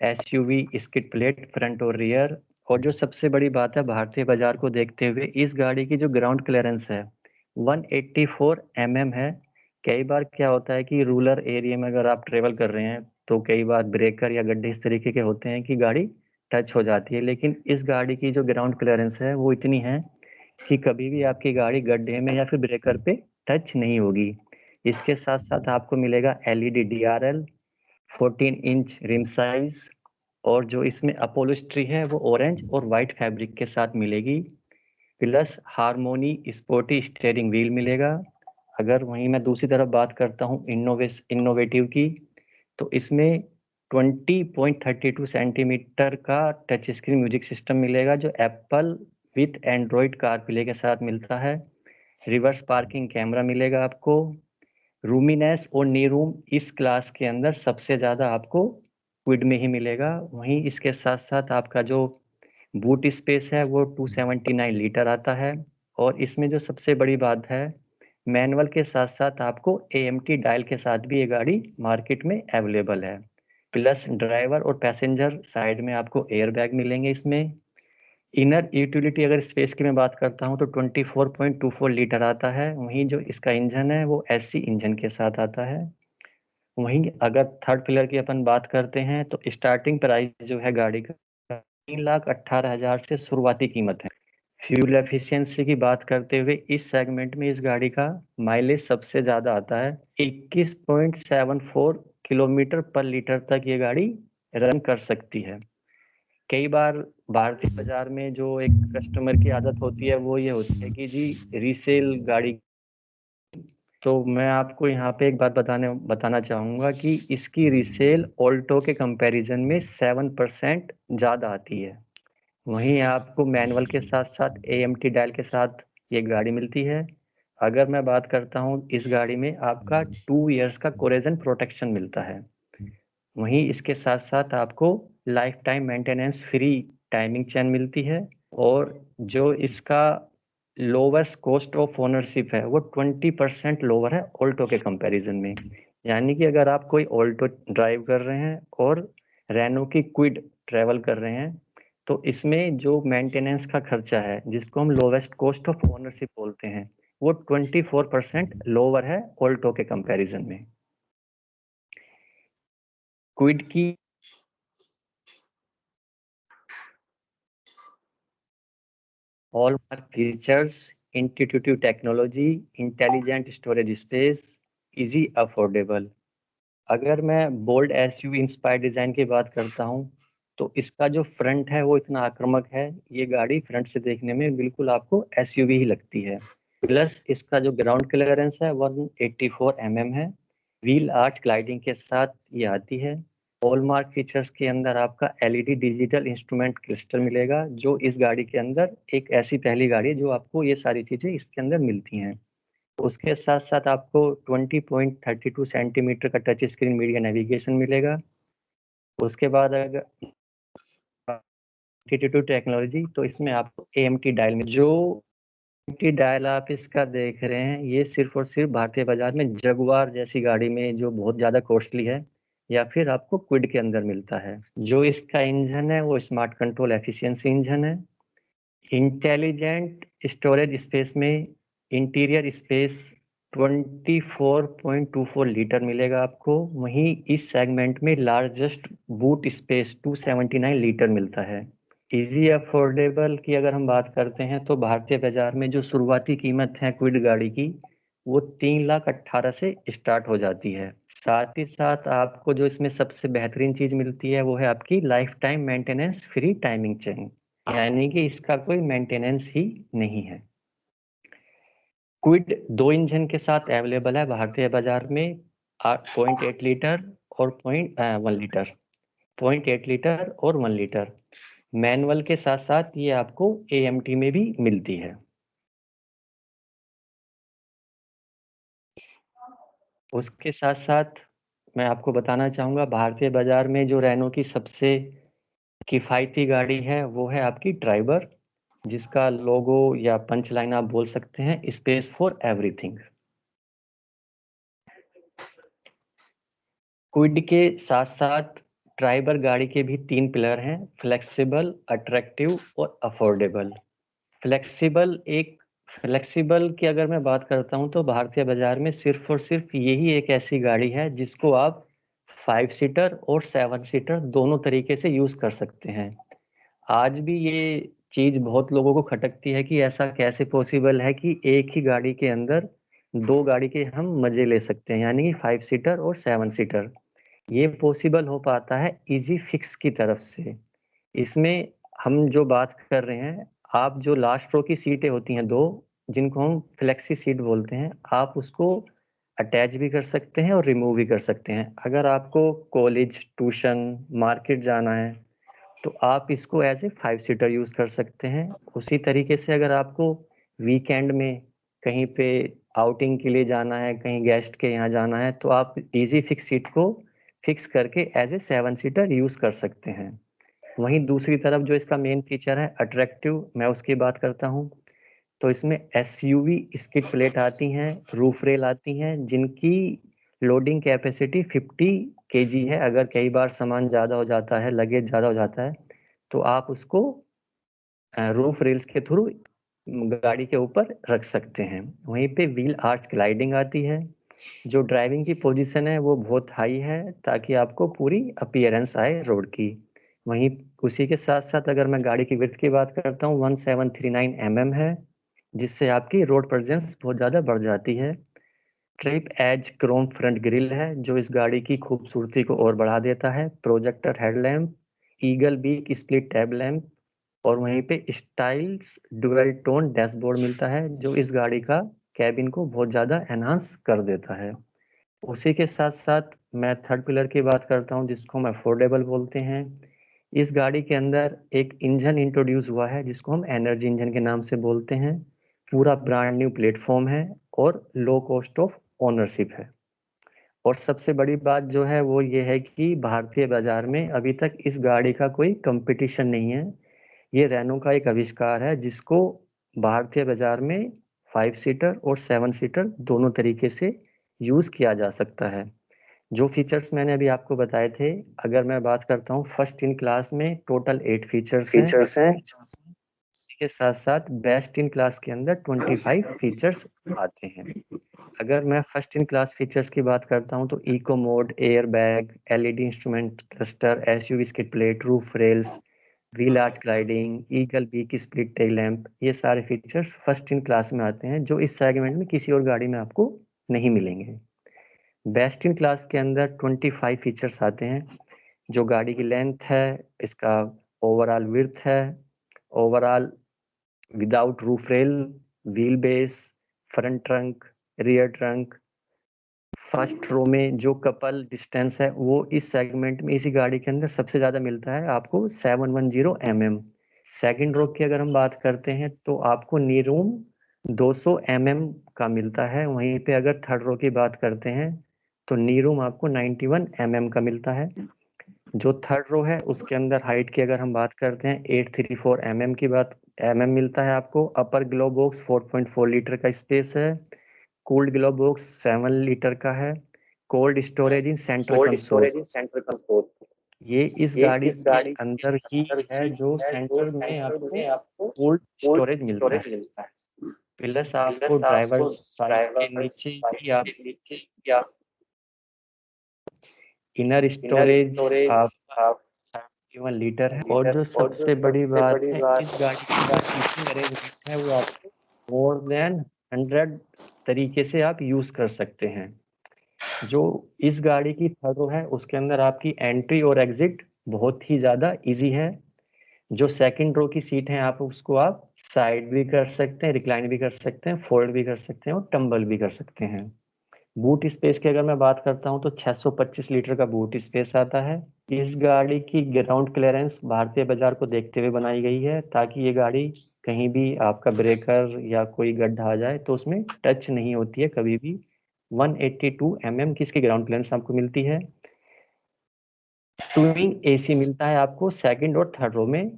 SUV स्किड प्लेट फ्रंट और रियर, और जो सबसे बड़ी बात है भारतीय बाजार को देखते हुए इस गाड़ी की जो ग्राउंड क्लियरेंस है 184 mm है। कई बार क्या होता है कि रूरल एरिया में अगर आप ट्रेवल कर रहे हैं तो कई बार ब्रेकर या गड्ढे इस तरीके के होते हैं कि गाड़ी टच हो जाती है, लेकिन इस गाड़ी की जो ग्राउंड क्लियरेंस है वो इतनी है कि कभी भी आपकी गाड़ी गड्ढे में या फिर ब्रेकर पे टच नहीं होगी। इसके साथ साथ आपको मिलेगा LED DRL, 14 inch rim size, और जो इसमें अपोलिस्ट्री है वो ऑरेंज और वाइट फैब्रिक के साथ मिलेगी, plus harmony sporty steering wheel मिलेगा। अगर वहीं मैं दूसरी तरफ बात करता हूँ इनोवेटिव की, तो इसमें 20.32 सेंटीमीटर का टच स्क्रीन म्यूजिक सिस्टम मिलेगा जो एप्पल विथ एंड्रॉइड कारप्ले के साथ मिलता है। रिवर्स पार्किंग कैमरा मिलेगा आपको। रूमीनेस और नी रूम इस क्लास के अंदर सबसे ज़्यादा आपको क्विड में ही मिलेगा। वहीं इसके साथ साथ आपका जो बूट स्पेस है वो 279 लीटर आता है। और इसमें जो सबसे बड़ी बात है, मैनुअल के साथ साथ आपको AMT डायल के साथ भी ये गाड़ी मार्केट में अवेलेबल है। प्लस ड्राइवर और पैसेंजर साइड में आपको एयर बैग मिलेंगे इसमें। इनर यूटिलिटी अगर स्पेस की मैं बात करता हूं तो 24.24 लीटर आता है। वहीं जो इसका इंजन है वो SC इंजन के साथ आता है। वहीं अगर थर्ड पिलर की अपन बात करते हैं तो स्टार्टिंग प्राइस जो है गाड़ी का 3,18,000 से शुरुआती कीमत है। फ्यूल एफिशिएंसी की बात करते हुए इस सेगमेंट में इस गाड़ी का माइलेज सबसे ज्यादा आता है। 21.74 किलोमीटर पर लीटर तक ये गाड़ी रन कर सकती है। कई बार भारतीय बाजार में जो एक कस्टमर की आदत होती है वो ये होती है कि जी रीसेल गाड़ी, तो मैं आपको यहाँ पे एक बात बताना चाहूंगा कि इसकी रीसेल ऑल्टो के कंपैरिजन में 7% ज्यादा आती है। वहीं आपको मैनुअल के साथ साथ AMT डायल के साथ ये गाड़ी मिलती है। अगर मैं बात करता हूँ इस गाड़ी में आपका 2 इयर्स का कोरेजन प्रोटेक्शन मिलता है। वहीं इसके साथ साथ आपको life time maintenance free timing chain मिलती है। और जो इसका लोवेस्ट कॉस्ट ऑफ ओनरशिप है वो 20% लोअर है ऑल्टो के कंपैरिजन में। यानी कि अगर आप कोई ऑल्टो ड्राइव कर रहे हैं और रेनो की क्विड ट्रेवल कर रहे हैं तो इसमें जो मेंटेनेंस का खर्चा है जिसको हम लोवेस्ट कॉस्ट ऑफ ओनरशिप बोलते हैं वो 24% लोअर है ऑल्टो के कंपैरिजन में। क्विड की hallmark features, intuitive technology, intelligent storage space, easy affordable। अगर मैं बोल्ड SUV इंस्पायर्ड डिजाइन की बात करता हूं तो इसका जो फ्रंट है वो इतना आक्रामक है। ये गाड़ी फ्रंट से देखने में बिल्कुल आपको SUV ही लगती है। प्लस इसका जो ग्राउंड क्लियरेंस है 184 mm है। व्हील आर्च ग्लाइडिंग के साथ ये आती है। हॉलमार्क फीचर्स के अंदर आपका LED डिजिटल इंस्ट्रूमेंट क्लस्टर मिलेगा, जो इस गाड़ी के अंदर एक ऐसी पहली गाड़ी है जो आपको ये सारी चीजें इसके अंदर मिलती हैं। उसके साथ साथ आपको 20.32 सेंटीमीटर का टच स्क्रीन मीडिया नेविगेशन मिलेगा। उसके बाद अगर टेक्नोलॉजी तो इसमें आपको AMT डायल में जो AMT डायल आप इसका देख रहे हैं ये सिर्फ और सिर्फ भारतीय बाजार में जगुआर जैसी गाड़ी में जो बहुत ज्यादा कॉस्टली है या फिर आपको क्विड के अंदर मिलता है। जो इसका इंजन है वो स्मार्ट कंट्रोल एफिशिएंसी इंजन है। इंटेलिजेंट स्टोरेज स्पेस में इंटीरियर स्पेस 24.24 लीटर मिलेगा आपको। वहीं इस सेगमेंट में लार्जेस्ट बूट स्पेस 279 लीटर मिलता है। इजी अफोर्डेबल की अगर हम बात करते हैं तो भारतीय बाजार में जो शुरुआती कीमत है क्विड गाड़ी की वो 3,18,000 से स्टार्ट हो जाती है। साथ ही साथ आपको जो इसमें सबसे बेहतरीन चीज मिलती है वो है आपकी life time maintenance free timing chain, यानी कि इसका कोई मेंटेनेंस ही नहीं है। क्विड 2 इंजन के साथ अवेलेबल है भारतीय बाजार में 0.8 लीटर और 1 लीटर, 0.8 लीटर और 1 लीटर। मैनुअल के साथ साथ ये आपको AMT में भी मिलती है। उसके साथ साथ मैं आपको बताना चाहूंगा भारतीय बाजार में जो रेनो की सबसे किफायती गाड़ी है वो है आपकी ट्राइबर, जिसका लोगो या पंच लाइन आप बोल सकते हैं स्पेस फॉर एवरीथिंग। क्विड के साथ साथ ट्राइबर गाड़ी के भी 3 पिलर हैं, फ्लेक्सिबल, अट्रैक्टिव और अफोर्डेबल। फ्लेक्सिबल की अगर मैं बात करता हूं तो भारतीय बाजार में सिर्फ और सिर्फ यही एक ऐसी गाड़ी है जिसको आप 5 सीटर और 7 सीटर दोनों तरीके से यूज कर सकते हैं। आज भी ये चीज बहुत लोगों को खटकती है कि ऐसा कैसे पॉसिबल है कि एक ही गाड़ी के अंदर 2 गाड़ी के हम मजे ले सकते हैं, यानी कि 5 सीटर और 7 सीटर। ये पॉसिबल हो पाता है इजी फिक्स की तरफ से। इसमें हम जो बात कर रहे हैं, आप जो लास्ट रो की सीटें होती हैं 2, जिनको हम फ्लेक्सी सीट बोलते हैं, आप उसको अटैच भी कर सकते हैं और रिमूव भी कर सकते हैं। अगर आपको कॉलेज, ट्यूशन, मार्केट जाना है तो आप इसको एज ए 5 सीटर यूज कर सकते हैं। उसी तरीके से अगर आपको वीकेंड में कहीं पे आउटिंग के लिए जाना है, कहीं गेस्ट के यहाँ जाना है, तो आप इजी फिक्स सीट को फिक्स करके एज ए 7 सीटर यूज कर सकते हैं। वहीं दूसरी तरफ जो इसका मेन फीचर है अट्रैक्टिव, मैं उसकी बात करता हूँ। तो इसमें एसयूवी स्किड प्लेट आती हैं, रूफ रेल आती हैं, जिनकी लोडिंग कैपेसिटी 50 केजी है। अगर कई बार सामान ज़्यादा हो जाता है, लगेज ज़्यादा हो जाता है, तो आप उसको रूफ रेल्स के थ्रू गाड़ी के ऊपर रख सकते हैं। वहीं पे व्हील आर्च ग्लाइडिंग आती है। जो ड्राइविंग की पोजीशन है वो बहुत हाई है, ताकि आपको पूरी अपीयरेंस आए रोड की। वहीं उसी के साथ साथ अगर मैं गाड़ी की विड्थ की बात करता हूँ, 1739 mm है, जिससे आपकी रोड प्रेजेंस बहुत ज़्यादा बढ़ जाती है। Trip edge chrome front grille है, जो इस गाड़ी की खूबसूरती को और बढ़ा देता है। Projector headlamp, eagle beak split tab lamp, और वहीं पे स्टाइल्स डुअल टोन डैशबोर्ड मिलता है, जो इस गाड़ी का कैबिन को बहुत ज़्यादा एनहांस कर देता है। उसी के साथ साथ मैं थर्ड पिलर की बात करता हूँ, जिसको हम अफोर्डेबल बोलते हैं। इस गाड़ी के अंदर एक इंजन इंट्रोड्यूस हुआ है, जिसको हम एनर्जी इंजन के नाम से बोलते हैं। पूरा ब्रांड न्यू प्लेटफॉर्म है और लो कॉस्ट ऑफ ओनरशिप है। और सबसे बड़ी बात जो है वो ये है कि भारतीय बाजार में अभी तक इस गाड़ी का कोई कंपटीशन नहीं है। ये रेनो का एक आविष्कार है, जिसको भारतीय बाजार में 5 सीटर और 7 सीटर दोनों तरीके से यूज किया जा सकता है। जो फीचर्स मैंने अभी आपको बताए थे, अगर मैं बात करता हूँ फर्स्ट इन क्लास में टोटल 8 फीचर्स हैं। इसी के साथ साथ बेस्ट इन क्लास के अंदर 25 फीचर्स आते हैं। अगर मैं फर्स्ट इन क्लास फीचर्स की बात करता हूं, तो eco mode, air bag, LED instrument cluster, SUV skid plate, roof rails, wheel arch gliding, eagle beak split tail lamp, ये सारे फीचर्स फर्स्ट इन क्लास में आते हैं, जो इस सेगमेंट में किसी और गाड़ी में आपको नहीं मिलेंगे। बेस्ट इन क्लास के अंदर 25 फीचर्स आते हैं, जो गाड़ी की लेंथ है, इसका ओवरऑल विड्थ है, overall without roof rail, wheel base, front trunk, rear trunk, first row में जो कपल डिस्टेंस है वो इस सेगमेंट में इसी गाड़ी के अंदर सबसे ज्यादा मिलता है आपको 710 mm। सेकंड रो की अगर हम बात करते हैं तो आपको नी रूम 200 mm का मिलता है। वहीं पे अगर थर्ड रो की बात करते हैं तो नी रूम आपको 91 mm का मिलता है। जो थर्ड रो है उसके अंदर हाइट की अगर हम बात करते हैं 834 mm की बात मिलता है आपको। अपर ग्लो बॉक्स 4.4 लीटर का स्पेस है। कोल्ड ग्लो बॉक्स 7 लीटर का है। कोल्ड स्टोरेज इन सेंटर कंसोल, ये इस गाड़ी के अंदर ही है, जो सेंटर में आपको कोल्ड स्टोरेज मिलता है। प्लस आपको ड्राइवर साइड के नीचे ही आप इनर स्टोरेज आपका 71 लीटर है। और जो सबसे बड़ी बात है, इस गाड़ी की जो सीटिंग अरेंजमेंट है वो आपको मोर देन 100 तरीके से आप यूज कर सकते हैं। जो इस गाड़ी की थर्ड रो है उसके अंदर आपकी एंट्री और एग्जिट बहुत ही ज्यादा इजी है। जो सेकंड रो की सीट है आप उसको आप साइड भी कर सकते हैं, रिक्लाइन भी कर सकते हैं, फोल्ड भी कर सकते हैं और टम्बल भी कर सकते हैं। बूट स्पेस की अगर मैं बात करता हूं तो 625 लीटर का बूट स्पेस आता है। इस गाड़ी की ग्राउंड क्लियरेंस भारतीय बाजार को देखते हुए बनाई गई है, ताकि ये गाड़ी कहीं भी आपका ब्रेकर या कोई गड्ढा आ जाए तो उसमें टच नहीं होती है कभी भी। 182 mm की इसकी ग्राउंड क्लियरेंस आपको मिलती है। ट्विन एसी मिलता है आपको सेकंड और थर्ड रो में।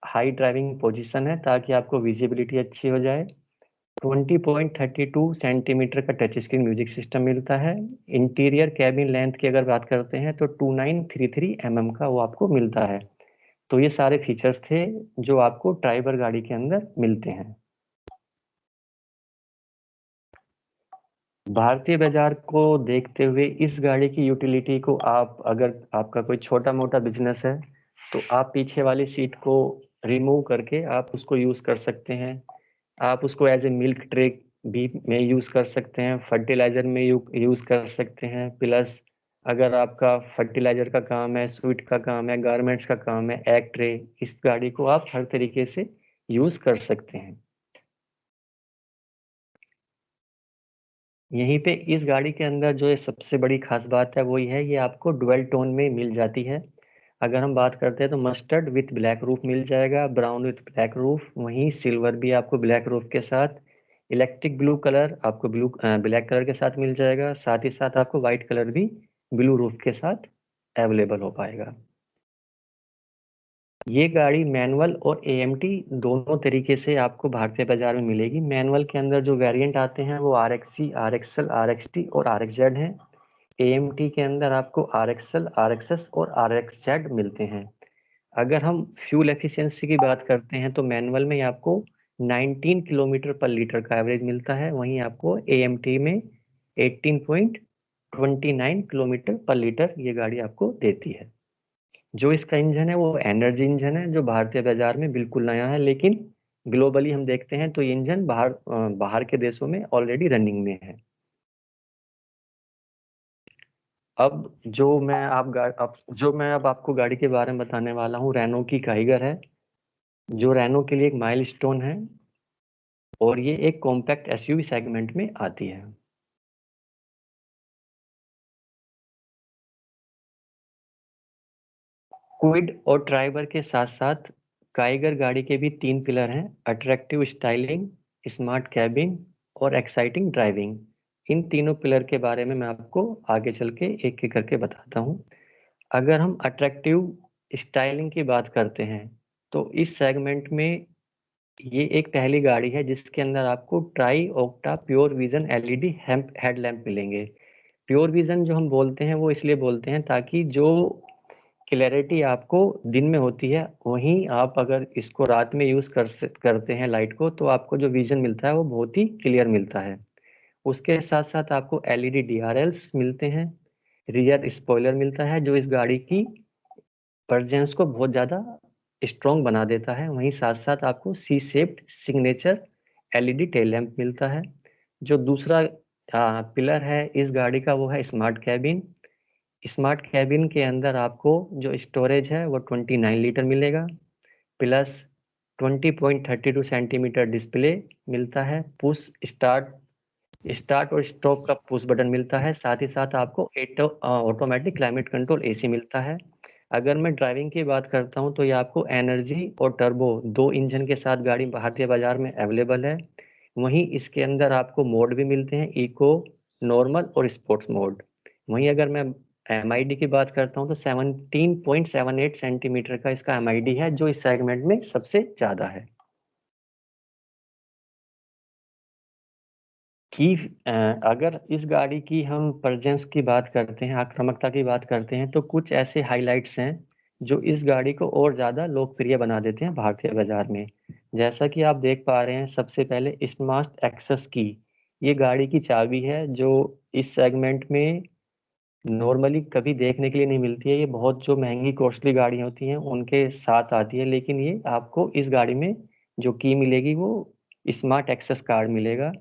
हाई ड्राइविंग पोजीशन है ताकि आपको विजिबिलिटी अच्छी हो जाए। 20.32 सेंटीमीटर का टच स्क्रीन म्यूजिक सिस्टम मिलता है। इंटीरियर कैबिन लेंथ की अगर बात करते हैं तो 2933 mm का वो आपको मिलता है। तो ये सारे फीचर्स थे जो आपको ट्राइबर गाड़ी के अंदर मिलते हैं। भारतीय बाजार को देखते हुए इस गाड़ी की यूटिलिटी को आप, अगर आपका कोई छोटा मोटा बिजनेस है तो आप पीछे वाली सीट को रिमूव करके आप उसको यूज कर सकते हैं। आप उसको एज ए मिल्क ट्रे भी में यूज कर सकते हैं, फर्टिलाइजर में यूज कर सकते हैं। प्लस अगर आपका फर्टिलाइजर का काम है, स्वीट का काम है, गारमेंट्स का काम है, एग ट्रे, इस गाड़ी को आप हर तरीके से यूज कर सकते हैं। यहीं पे इस गाड़ी के अंदर जो ये सबसे बड़ी खास बात है वो ये है, ये आपको डुअल टोन में मिल जाती है। अगर हम बात करते हैं तो मस्टर्ड विथ ब्लैक रूफ मिल जाएगा, ब्राउन विथ ब्लैक रूफ, वहीं सिल्वर भी आपको ब्लैक रूफ के साथ। इलेक्ट्रिक ब्लू कलर आपको ब्लैक कलर के साथ मिल जाएगा, साथ ही साथ आपको व्हाइट कलर भी ब्लू रूफ के साथ अवेलेबल हो पाएगा। ये गाड़ी मैनुअल और AMT दोनों तरीके से आपको भारतीय बाजार में मिलेगी। मैनुअल के अंदर जो वेरिएंट आते हैं वो RXC, RXL, RXT और RXZ हैं। AMT के अंदर आपको RXL, RXS और RXZ मिलते हैं। अगर हम फ्यूल एफिशिएंसी की बात करते हैं तो मैनुअल में आपको 19 किलोमीटर पर लीटर का एवरेज मिलता है, वहीं आपको AMT में 18.29 किलोमीटर पर लीटर ये गाड़ी आपको देती है। जो इसका इंजन है वो एनर्जी इंजन है, जो भारतीय बाजार में बिल्कुल नया है, लेकिन ग्लोबली हम देखते हैं तो ये इंजन बाहर के देशों में ऑलरेडी रनिंग में है। अब जो मैं अब आपको गाड़ी के बारे में बताने वाला हूँ, रेनो की काइगर है, जो रेनो के लिए एक माइलस्टोन है और ये एक कॉम्पैक्ट SUV सेगमेंट में आती है। क्विड और ट्राइबर के साथ साथ काइगर गाड़ी के भी 3 पिलर हैं: अट्रैक्टिव स्टाइलिंग, स्मार्ट कैबिन और एक्साइटिंग ड्राइविंग। इन तीनों पिलर के बारे में मैं आपको आगे चल के एक एक करके बताता हूँ। अगर हम अट्रैक्टिव स्टाइलिंग की बात करते हैं तो इस सेगमेंट में ये एक पहली गाड़ी है जिसके अंदर आपको try octa pure vision LED headlamp मिलेंगे। प्योर विजन जो हम बोलते हैं वो इसलिए बोलते हैं ताकि जो क्लैरिटी आपको दिन में होती है वहीं आप अगर इसको रात में यूज करते हैं लाइट को, तो आपको जो विजन मिलता है वो बहुत ही क्लियर मिलता है। उसके साथ साथ आपको LED DRLs मिलते हैं, रियर स्पॉइलर मिलता है जो इस गाड़ी की प्रेजेंस को बहुत ज्यादा स्ट्रॉन्ग बना देता है। वहीं साथ साथ आपको C shaped signature LED tail lamp मिलता है। जो दूसरा पिलर है इस गाड़ी का वो है स्मार्ट कैबिन। स्मार्ट कैबिन के अंदर आपको जो स्टोरेज है वो 29 लीटर मिलेगा, प्लस 20.32 सेंटीमीटर डिस्प्ले मिलता है, पुश स्टार्ट और स्टॉप का पुश बटन मिलता है, साथ ही साथ आपको ऑटोमेटिक क्लाइमेट कंट्रोल AC मिलता है। अगर मैं ड्राइविंग की बात करता हूं तो ये आपको एनर्जी और टर्बो 2 इंजन के साथ गाड़ी भारतीय बाजार में अवेलेबल है। वहीं इसके अंदर आपको मोड भी मिलते हैं, इको, नॉर्मल और स्पोर्ट्स मोड। वहीं अगर मैं MID की बात करता हूं तो 17.78 सेंटीमीटर का इसका MID है, जो इस सेगमेंट में सबसे ज्यादा है। अगर इस गाड़ी की हम प्रेजेंस की बात करते हैं, आक्रामकता की बात करते हैं, तो कुछ ऐसे हाइलाइट्स हैं जो इस गाड़ी को और ज़्यादा लोकप्रिय बना देते हैं भारतीय बाजार में। जैसा कि आप देख पा रहे हैं, सबसे पहले स्मार्ट एक्सेस की ये गाड़ी की चाबी है, जो इस सेगमेंट में नॉर्मली कभी देखने के लिए नहीं मिलती है। ये बहुत जो महंगी कॉस्टली गाड़ियाँ होती हैं उनके साथ आती है, लेकिन ये आपको इस गाड़ी में जो की मिलेगी वो स्मार्ट एक्सेस कार्ड मिलेगा।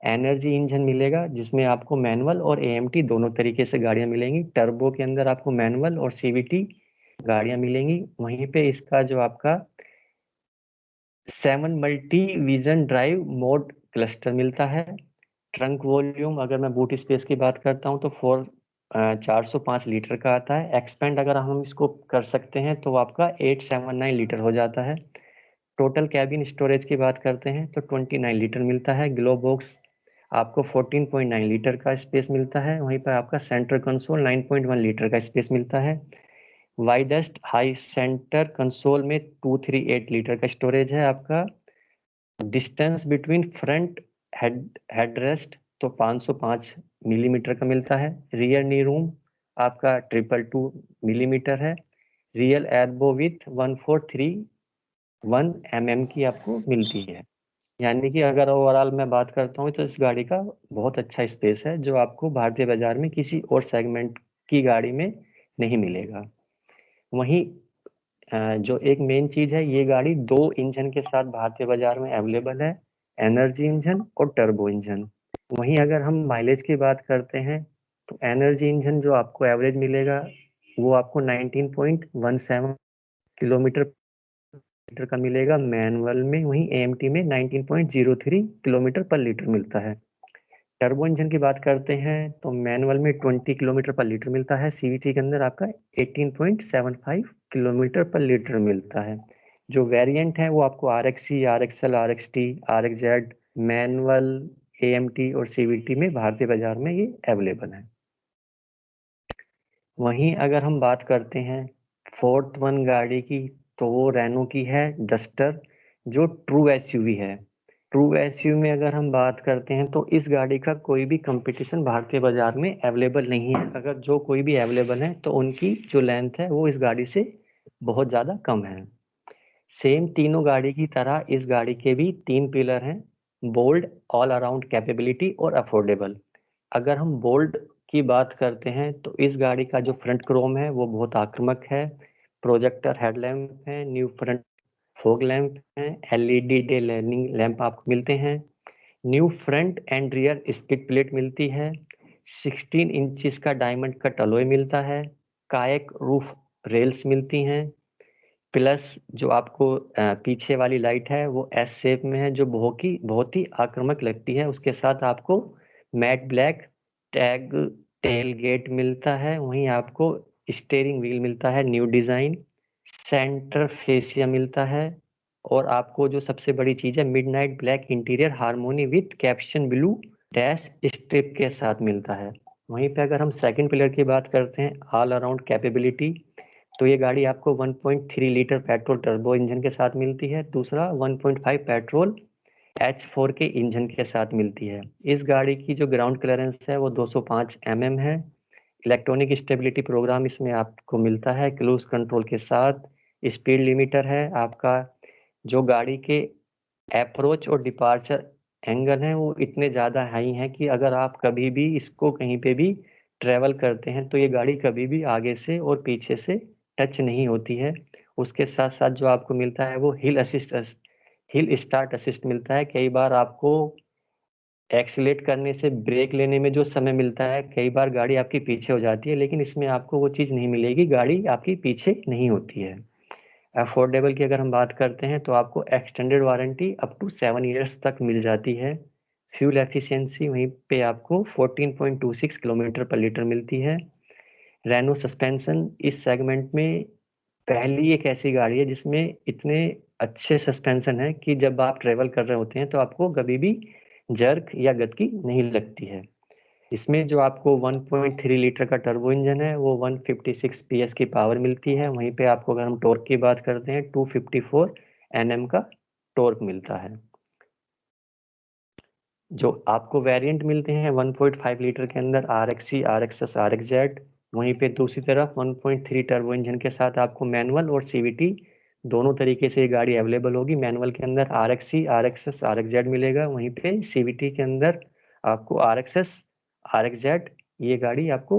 एनर्जी इंजन मिलेगा जिसमें आपको मैनुअल और AMT दोनों तरीके से गाड़ियां मिलेंगी। टर्बो के अंदर आपको मैनुअल और CVT गाड़ियां मिलेंगी। वहीं पे इसका जो आपका 7 multi vision drive mode cluster मिलता है। ट्रंक वॉल्यूम अगर मैं बूट स्पेस की बात करता हूं तो 405 लीटर का आता है। एक्सपेंड अगर हम इसको कर सकते हैं तो आपका 879 लीटर हो जाता है। टोटल कैबिन स्टोरेज की बात करते हैं तो 29 लीटर मिलता है। ग्लो बॉक्स आपको 14.9 लीटर का स्पेस मिलता है। वहीं पर आपका सेंटर कंसोल 9.1 लीटर का स्पेस मिलता है। वाइडेस्ट हाई सेंटर कंसोल में 238 लीटर का स्टोरेज है आपका। डिस्टेंस बिटवीन फ्रंट हेडरेस्ट तो 505 मिलीमीटर का मिलता है। रियर नी रूम आपका 222 मिलीमीटर है। रियल एल्बो विथ 1431 mm की आपको मिलती है। यानी कि अगर ओवरऑल मैं बात करता हूँ तो इस गाड़ी का बहुत अच्छा स्पेस है, जो आपको भारतीय बाजार में किसी और सेगमेंट की गाड़ी में नहीं मिलेगा। वहीं जो एक मेन चीज है, ये गाड़ी 2 इंजन के साथ भारतीय बाजार में अवेलेबल है, एनर्जी इंजन और टर्बो इंजन। वहीं अगर हम माइलेज की बात करते हैं तो एनर्जी इंजन जो आपको एवरेज मिलेगा वो आपको 19.17 किलोमीटर का मिलेगा मैनुअल में। वहीं AMT में 19.03 किलोमीटर पर लीटर मिलता है। टर्बो इंजन की बात करते हैं तो मैनुअल में 20 किलोमीटर पर लीटर मिलता है। CVT के अंदर आपका 18.75 किलोमीटर पर लीटर मिलता है। जो वेरिएंट है वो आपको RXC, RXL, RXT, RXZ manual, AMT और CVT में भारतीय बाजार में ये अवेलेबल है। वहीं अगर हम बात करते हैं फोर्थ वन गाड़ी की, तो वो रेनो की है डस्टर, जो ट्रू SUV है। ट्रू SUV में अगर हम बात करते हैं तो इस गाड़ी का कोई भी कंपटीशन भारतीय बाजार में अवेलेबल नहीं है। अगर जो कोई भी अवेलेबल है तो उनकी जो लेंथ है वो इस गाड़ी से बहुत ज़्यादा कम है। सेम तीनों गाड़ी की तरह इस गाड़ी के भी 3 पिलर हैं: बोल्ड, ऑल अराउंड कैपेबिलिटी और अफोर्डेबल। अगर हम बोल्ड की बात करते हैं तो इस गाड़ी का जो फ्रंट क्रोम है वो बहुत आक्रामक है। प्रोजेक्टर हेडलैम्प है, न्यू फ्रंट फॉग लैंप है, LED डे लर्निंग लैंप आपको मिलते हैं, new front end rear skid plate मिलती है, 16 इंचेस का डायमंड कट अलॉय मिलता है, कायक रूफ रेल्स मिलती हैं, प्लस जो आपको पीछे वाली लाइट है वो S शेप में है, जो बहुत ही आक्रामक लगती है। उसके साथ आपको matte black tag tailgate मिलता है। वहीं आपको स्टीयरिंग व्हील मिलता है न्यू डिजाइन, सेंटर फेसिया मिलता है, और आपको जो सबसे बड़ी चीज है midnight black interior harmony with caption blue dash strip के साथ मिलता है। वहीं पे अगर हम सेकंड पिलर की बात करते हैं, ऑल अराउंड कैपेबिलिटी, तो ये गाड़ी आपको 1.3 लीटर पेट्रोल टर्बो इंजन के साथ मिलती है। दूसरा 1.5 पेट्रोल H4 के इंजन के साथ मिलती है। इस गाड़ी की जो ग्राउंड क्लियरेंस है वो 205 mm है। इलेक्ट्रॉनिक स्टेबिलिटी प्रोग्राम इसमें आपको मिलता है क्रूज कंट्रोल के साथ। स्पीड लिमिटर है आपका। जो गाड़ी के अप्रोच और डिपार्चर एंगल हैं वो इतने ज़्यादा हाई हैं कि अगर आप कभी भी इसको कहीं पे भी ट्रेवल करते हैं तो ये गाड़ी कभी भी आगे से और पीछे से टच नहीं होती है। उसके साथ साथ जो आपको मिलता है वो हिल स्टार्ट असिस्ट मिलता है। कई बार आपको एक्सीलेट करने से ब्रेक लेने में जो समय मिलता है, कई बार गाड़ी आपकी पीछे हो जाती है, लेकिन इसमें आपको वो चीज़ नहीं मिलेगी, गाड़ी आपकी पीछे नहीं होती है। अफोर्डेबल की अगर हम बात करते हैं तो आपको extended warranty up to 7 years तक मिल जाती है। फ्यूल एफिशिएंसी वहीं पे आपको 14.26 किलोमीटर पर लीटर मिलती है। रेनो सस्पेंशन इस सेगमेंट में पहली एक ऐसी गाड़ी है जिसमें इतने अच्छे सस्पेंशन है कि जब आप ट्रेवल कर रहे होते हैं तो आपको कभी भी जर्क या गदकी नहीं लगती है। इसमें जो आपको 1.3 लीटर का टर्बो इंजन है वो 156 PS की पावर मिलती है। वहीं पे आपको अगर हम टॉर्क की बात करते हैं 254 Nm का टॉर्क मिलता है। जो आपको वेरिएंट मिलते हैं 1.5 लीटर के अंदर RXC, RXS, RXZ। वहीं पे दूसरी तरफ 1.3 टर्बो इंजन के साथ आपको मैनुअल और CVT दोनों तरीके से ये गाड़ी अवेलेबल होगी। मैनुअल के अंदर RXC, RXS, RXZ मिलेगा। वहीं पे CVT के अंदर आपको RXS, RXZ, ये गाड़ी आपको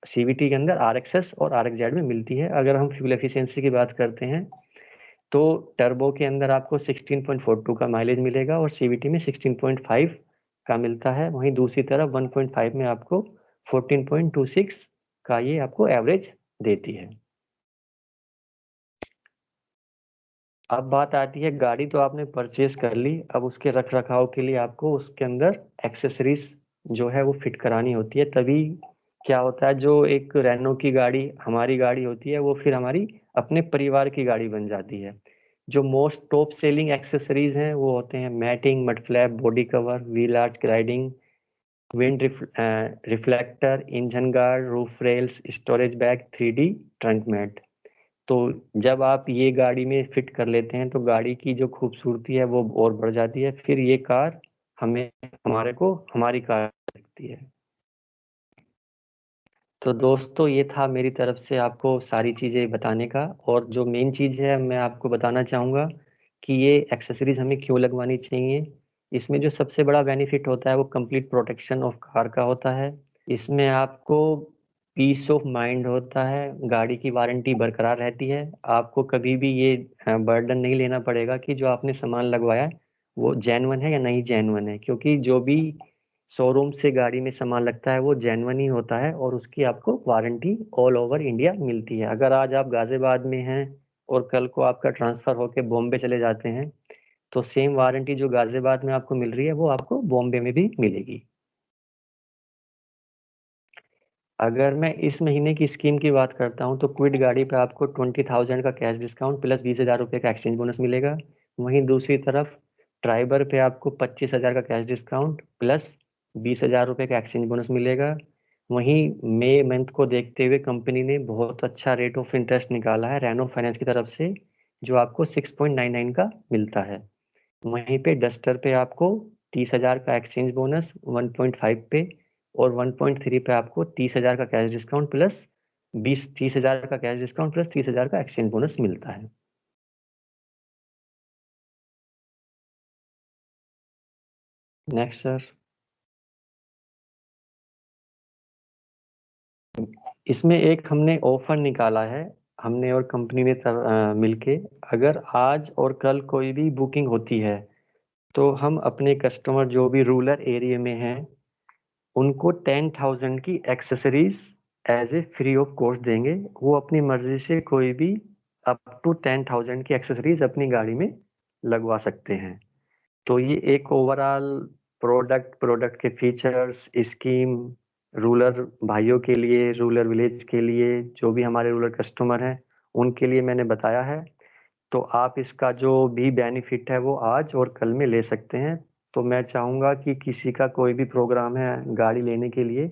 CVT के अंदर RXS और RXZ में मिलती है। अगर हम फ्यूल एफिशिएंसी की बात करते हैं तो टर्बो के अंदर आपको 16.42 का माइलेज मिलेगा और CVT में 16.5 का मिलता है। वहीं दूसरी तरफ 1.5 में आपको 14.26 का ये आपको एवरेज देती है। अब बात आती है, गाड़ी तो आपने परचेज कर ली, अब उसके रख रखाव के लिए आपको उसके अंदर एक्सेसरीज जो है वो फिट करानी होती है। तभी क्या होता है, जो एक रेनो की गाड़ी हमारी गाड़ी होती है वो फिर हमारी अपने परिवार की गाड़ी बन जाती है। जो मोस्ट टॉप सेलिंग एक्सेसरीज हैं वो होते हैं matting, mud flap, body cover, wheel arch gliding, wind reflector, engine guard, roof rails, storage bag, 3D trunk mat. तो जब आप ये गाड़ी में फिट कर लेते हैं तो गाड़ी की जो खूबसूरती है वो और बढ़ जाती है। फिर ये कार हमें हमारे को हमारी कार लगती है। तो दोस्तों ये था मेरी तरफ से आपको सारी चीज़ें बताने का, और जो मेन चीज़ है मैं आपको बताना चाहूँगा कि ये एक्सेसरीज हमें क्यों लगवानी चाहिए। इसमें जो सबसे बड़ा बेनिफिट होता है वो कंप्लीट प्रोटेक्शन ऑफ कार का होता है। इसमें आपको पीस ऑफ माइंड होता है, गाड़ी की वारंटी बरकरार रहती है। आपको कभी भी ये बर्डन नहीं लेना पड़ेगा कि जो आपने सामान लगवाया है वो जेन्युइन है या नहीं जेन्युइन है, क्योंकि जो भी शोरूम से गाड़ी में सामान लगता है वो जेन्युइन ही होता है और उसकी आपको वारंटी ऑल ओवर इंडिया मिलती है। अगर आज आप गाजियाबाद में हैं और कल को आपका ट्रांसफ़र होकर बॉम्बे चले जाते हैं तो सेम वारंटी जो गाजियाबाद में आपको मिल रही है वो आपको बॉम्बे में भी मिलेगी। अगर मैं इस महीने की स्कीम की बात करता हूं तो क्विड गाड़ी पे आपको 20,000 का कैश डिस्काउंट प्लस 20,000 रुपये का एक्सचेंज बोनस मिलेगा। वहीं दूसरी तरफ ट्राइबर पे आपको 25,000 का कैश डिस्काउंट प्लस 20,000 रुपये का एक्सचेंज बोनस मिलेगा। वहीं मई मंथ को देखते हुए कंपनी ने बहुत अच्छा रेट ऑफ इंटरेस्ट निकाला है रेनो फाइनेंस की तरफ से, जो आपको 6.99 का मिलता है। वहीं पे डस्टर पे आपको 30,000 का एक्सचेंज बोनस 1.5 पे और 1.3 पे आपको 30,000 का कैश डिस्काउंट प्लस 30,000 का कैश डिस्काउंट प्लस 30,000 का एक्सचेंज बोनस मिलता है। Next sir. इसमें एक हमने ऑफर निकाला है, हमने और कंपनी ने मिलके, अगर आज और कल कोई भी बुकिंग होती है तो हम अपने कस्टमर जो भी रूरल एरिया में हैं उनको 10,000 की accessories as a free of cost देंगे। वो अपनी मर्जी से कोई भी अप टू 10,000 की एक्सेसरीज अपनी गाड़ी में लगवा सकते हैं। तो ये एक ओवरऑल प्रोडक्ट के फीचर्स, स्कीम रूरल भाइयों के लिए, रूरल विलेज के लिए, जो भी हमारे रूरल कस्टमर हैं उनके लिए मैंने बताया है। तो आप इसका जो भी बेनिफिट है वो आज और कल में ले सकते हैं। तो मैं चाहूँगा कि किसी का कोई भी प्रोग्राम है गाड़ी लेने के लिए,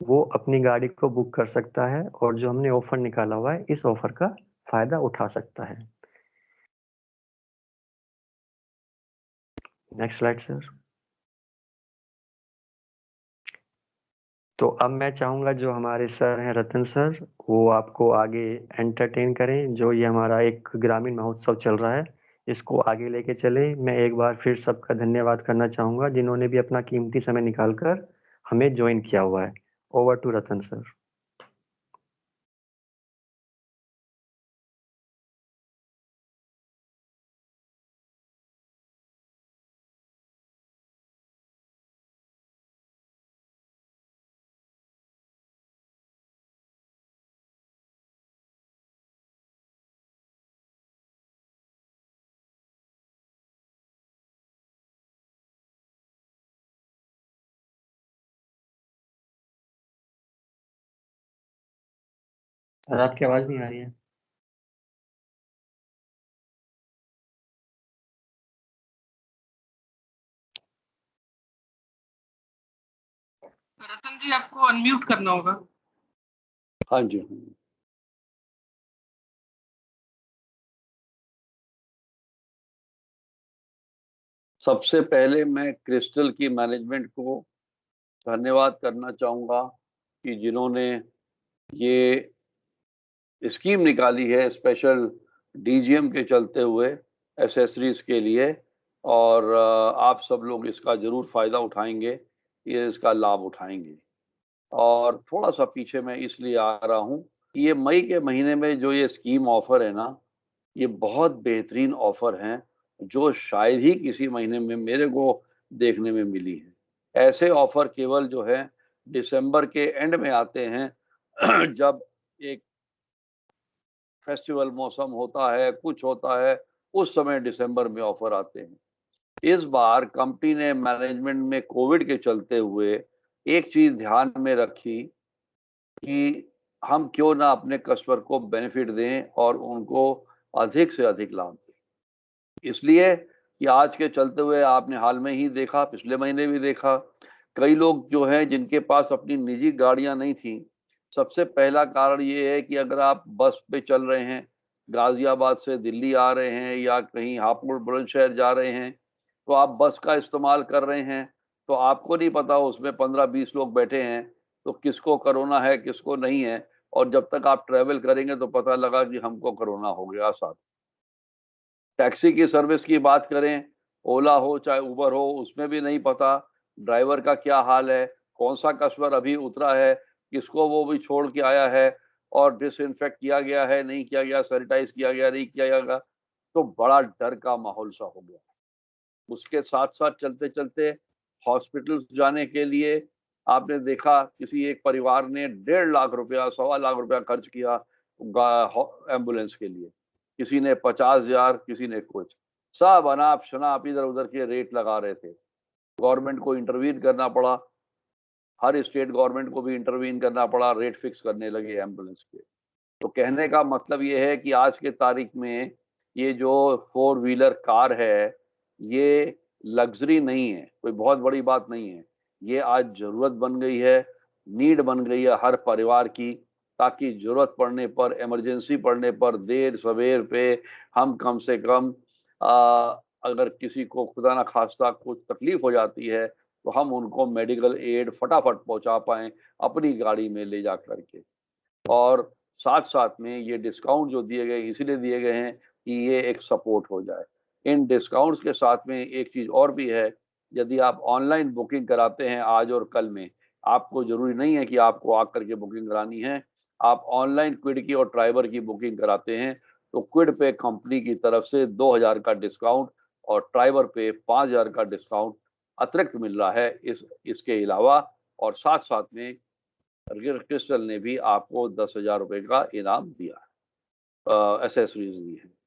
वो अपनी गाड़ी को बुक कर सकता है और जो हमने ऑफर निकाला हुआ है इस ऑफर का फायदा उठा सकता है। Next slide sir. तो अब मैं चाहूँगा जो हमारे सर हैं रतन सर, वो आपको आगे एंटरटेन करें। जो ये हमारा एक ग्रामीण महोत्सव चल रहा है इसको आगे लेके चलें। मैं एक बार फिर सबका धन्यवाद करना चाहूँगा जिन्होंने भी अपना कीमती समय निकालकर हमें ज्वाइन किया हुआ है। Over to Ratan sir. Sir आपकी आवाज नहीं आ रही है। रतन जी आपको अनम्यूट करना होगा। हाँ जी। सबसे पहले मैं क्रिस्टल की मैनेजमेंट को धन्यवाद करना चाहूँगा कि जिन्होंने ये स्कीम निकाली है स्पेशल डीजीएम के चलते हुए एसेसरीज के लिए, और आप सब लोग इसका जरूर फायदा उठाएंगे, ये इसका लाभ उठाएंगे। और थोड़ा सा पीछे मैं इसलिए आ रहा हूँ, ये मई के महीने में जो ये स्कीम ऑफर है ना, ये बहुत बेहतरीन ऑफर हैं जो शायद ही किसी महीने में मेरे को देखने में मिली है। ऐसे ऑफर केवल जो है दिसंबर के एंड में आते हैं जब एक फेस्टिवल मौसम होता है, कुछ होता है, उस समय दिसंबर में ऑफर आते हैं। इस बार कंपनी ने मैनेजमेंट में कोविड के चलते हुए एक चीज ध्यान में रखी कि हम क्यों ना अपने कस्टमर को बेनिफिट दें और उनको अधिक से अधिक लाभ दें। इसलिए कि आज के चलते हुए आपने हाल में ही देखा, पिछले महीने भी देखा, कई लोग जो हैं जिनके पास अपनी निजी गाड़ियां नहीं थी। सबसे पहला कारण ये है कि अगर आप बस पे चल रहे हैं, गाजियाबाद से दिल्ली आ रहे हैं या कहीं हापुड़ बुलंदशहर जा रहे हैं, तो आप बस का इस्तेमाल कर रहे हैं, तो आपको नहीं पता उसमें 15-20 लोग बैठे हैं तो किसको कोरोना है किसको नहीं है, और जब तक आप ट्रेवल करेंगे तो पता लगा कि हमको कोरोना हो गया साथ। टैक्सी की सर्विस की बात करें, ओला हो चाहे उबर हो, उसमें भी नहीं पता ड्राइवर का क्या हाल है, कौन सा कस्टमर अभी उतरा है, किसको वो भी छोड़ के आया है, और डिसइंफेक्ट किया गया है नहीं किया गया, सैनिटाइज किया गया नहीं किया गया, तो बड़ा डर का माहौल सा हो गया। उसके साथ साथ चलते चलते हॉस्पिटल जाने के लिए आपने देखा किसी एक परिवार ने 1.5 लाख रुपया 1.25 लाख रुपया खर्च किया एम्बुलेंस के लिए, किसी ने 50,000, किसी ने कुछ, सब अनाप शनाप इधर उधर के रेट लगा रहे थे। गवर्नमेंट को इंटरवीन करना पड़ा, हर स्टेट गवर्नमेंट को भी इंटरवीन करना पड़ा, रेट फिक्स करने लगे एम्बुलेंस के। तो कहने का मतलब ये है कि आज के तारीख में ये जो 4 व्हीलर कार है, ये लग्जरी नहीं है, कोई बहुत बड़ी बात नहीं है। ये आज ज़रूरत बन गई है, नीड बन गई है हर परिवार की, ताकि ज़रूरत पड़ने पर, इमरजेंसी पड़ने पर, देर-सवेर पे हम कम से कम अगर किसी को खुदा ना ख़ास्ता कुछ तकलीफ़ हो जाती है, तो हम उनको मेडिकल एड फटाफट पहुँचा पाएँ, अपनी गाड़ी में ले जा कर के। और साथ-साथ में ये डिस्काउंट जो दिए गए इसीलिए दिए गए हैं कि ये एक सपोर्ट हो जाए। इन डिस्काउंट्स के साथ में एक चीज़ और भी है, यदि आप ऑनलाइन बुकिंग कराते हैं आज और कल में, आपको ज़रूरी नहीं है कि आपको आकर के बुकिंग करानी है। आप ऑनलाइन क्विड की और ट्राइबर की बुकिंग कराते हैं, तो क्विड पे कंपनी की तरफ से 2000 का डिस्काउंट और ट्राइबर पे 5000 का डिस्काउंट अतिरिक्त मिल रहा है इसके अलावा। और साथ-साथ में क्रिस्टल ने भी आपको 10,000 रुपए का इनाम दिया है, एसेसरीज दी है।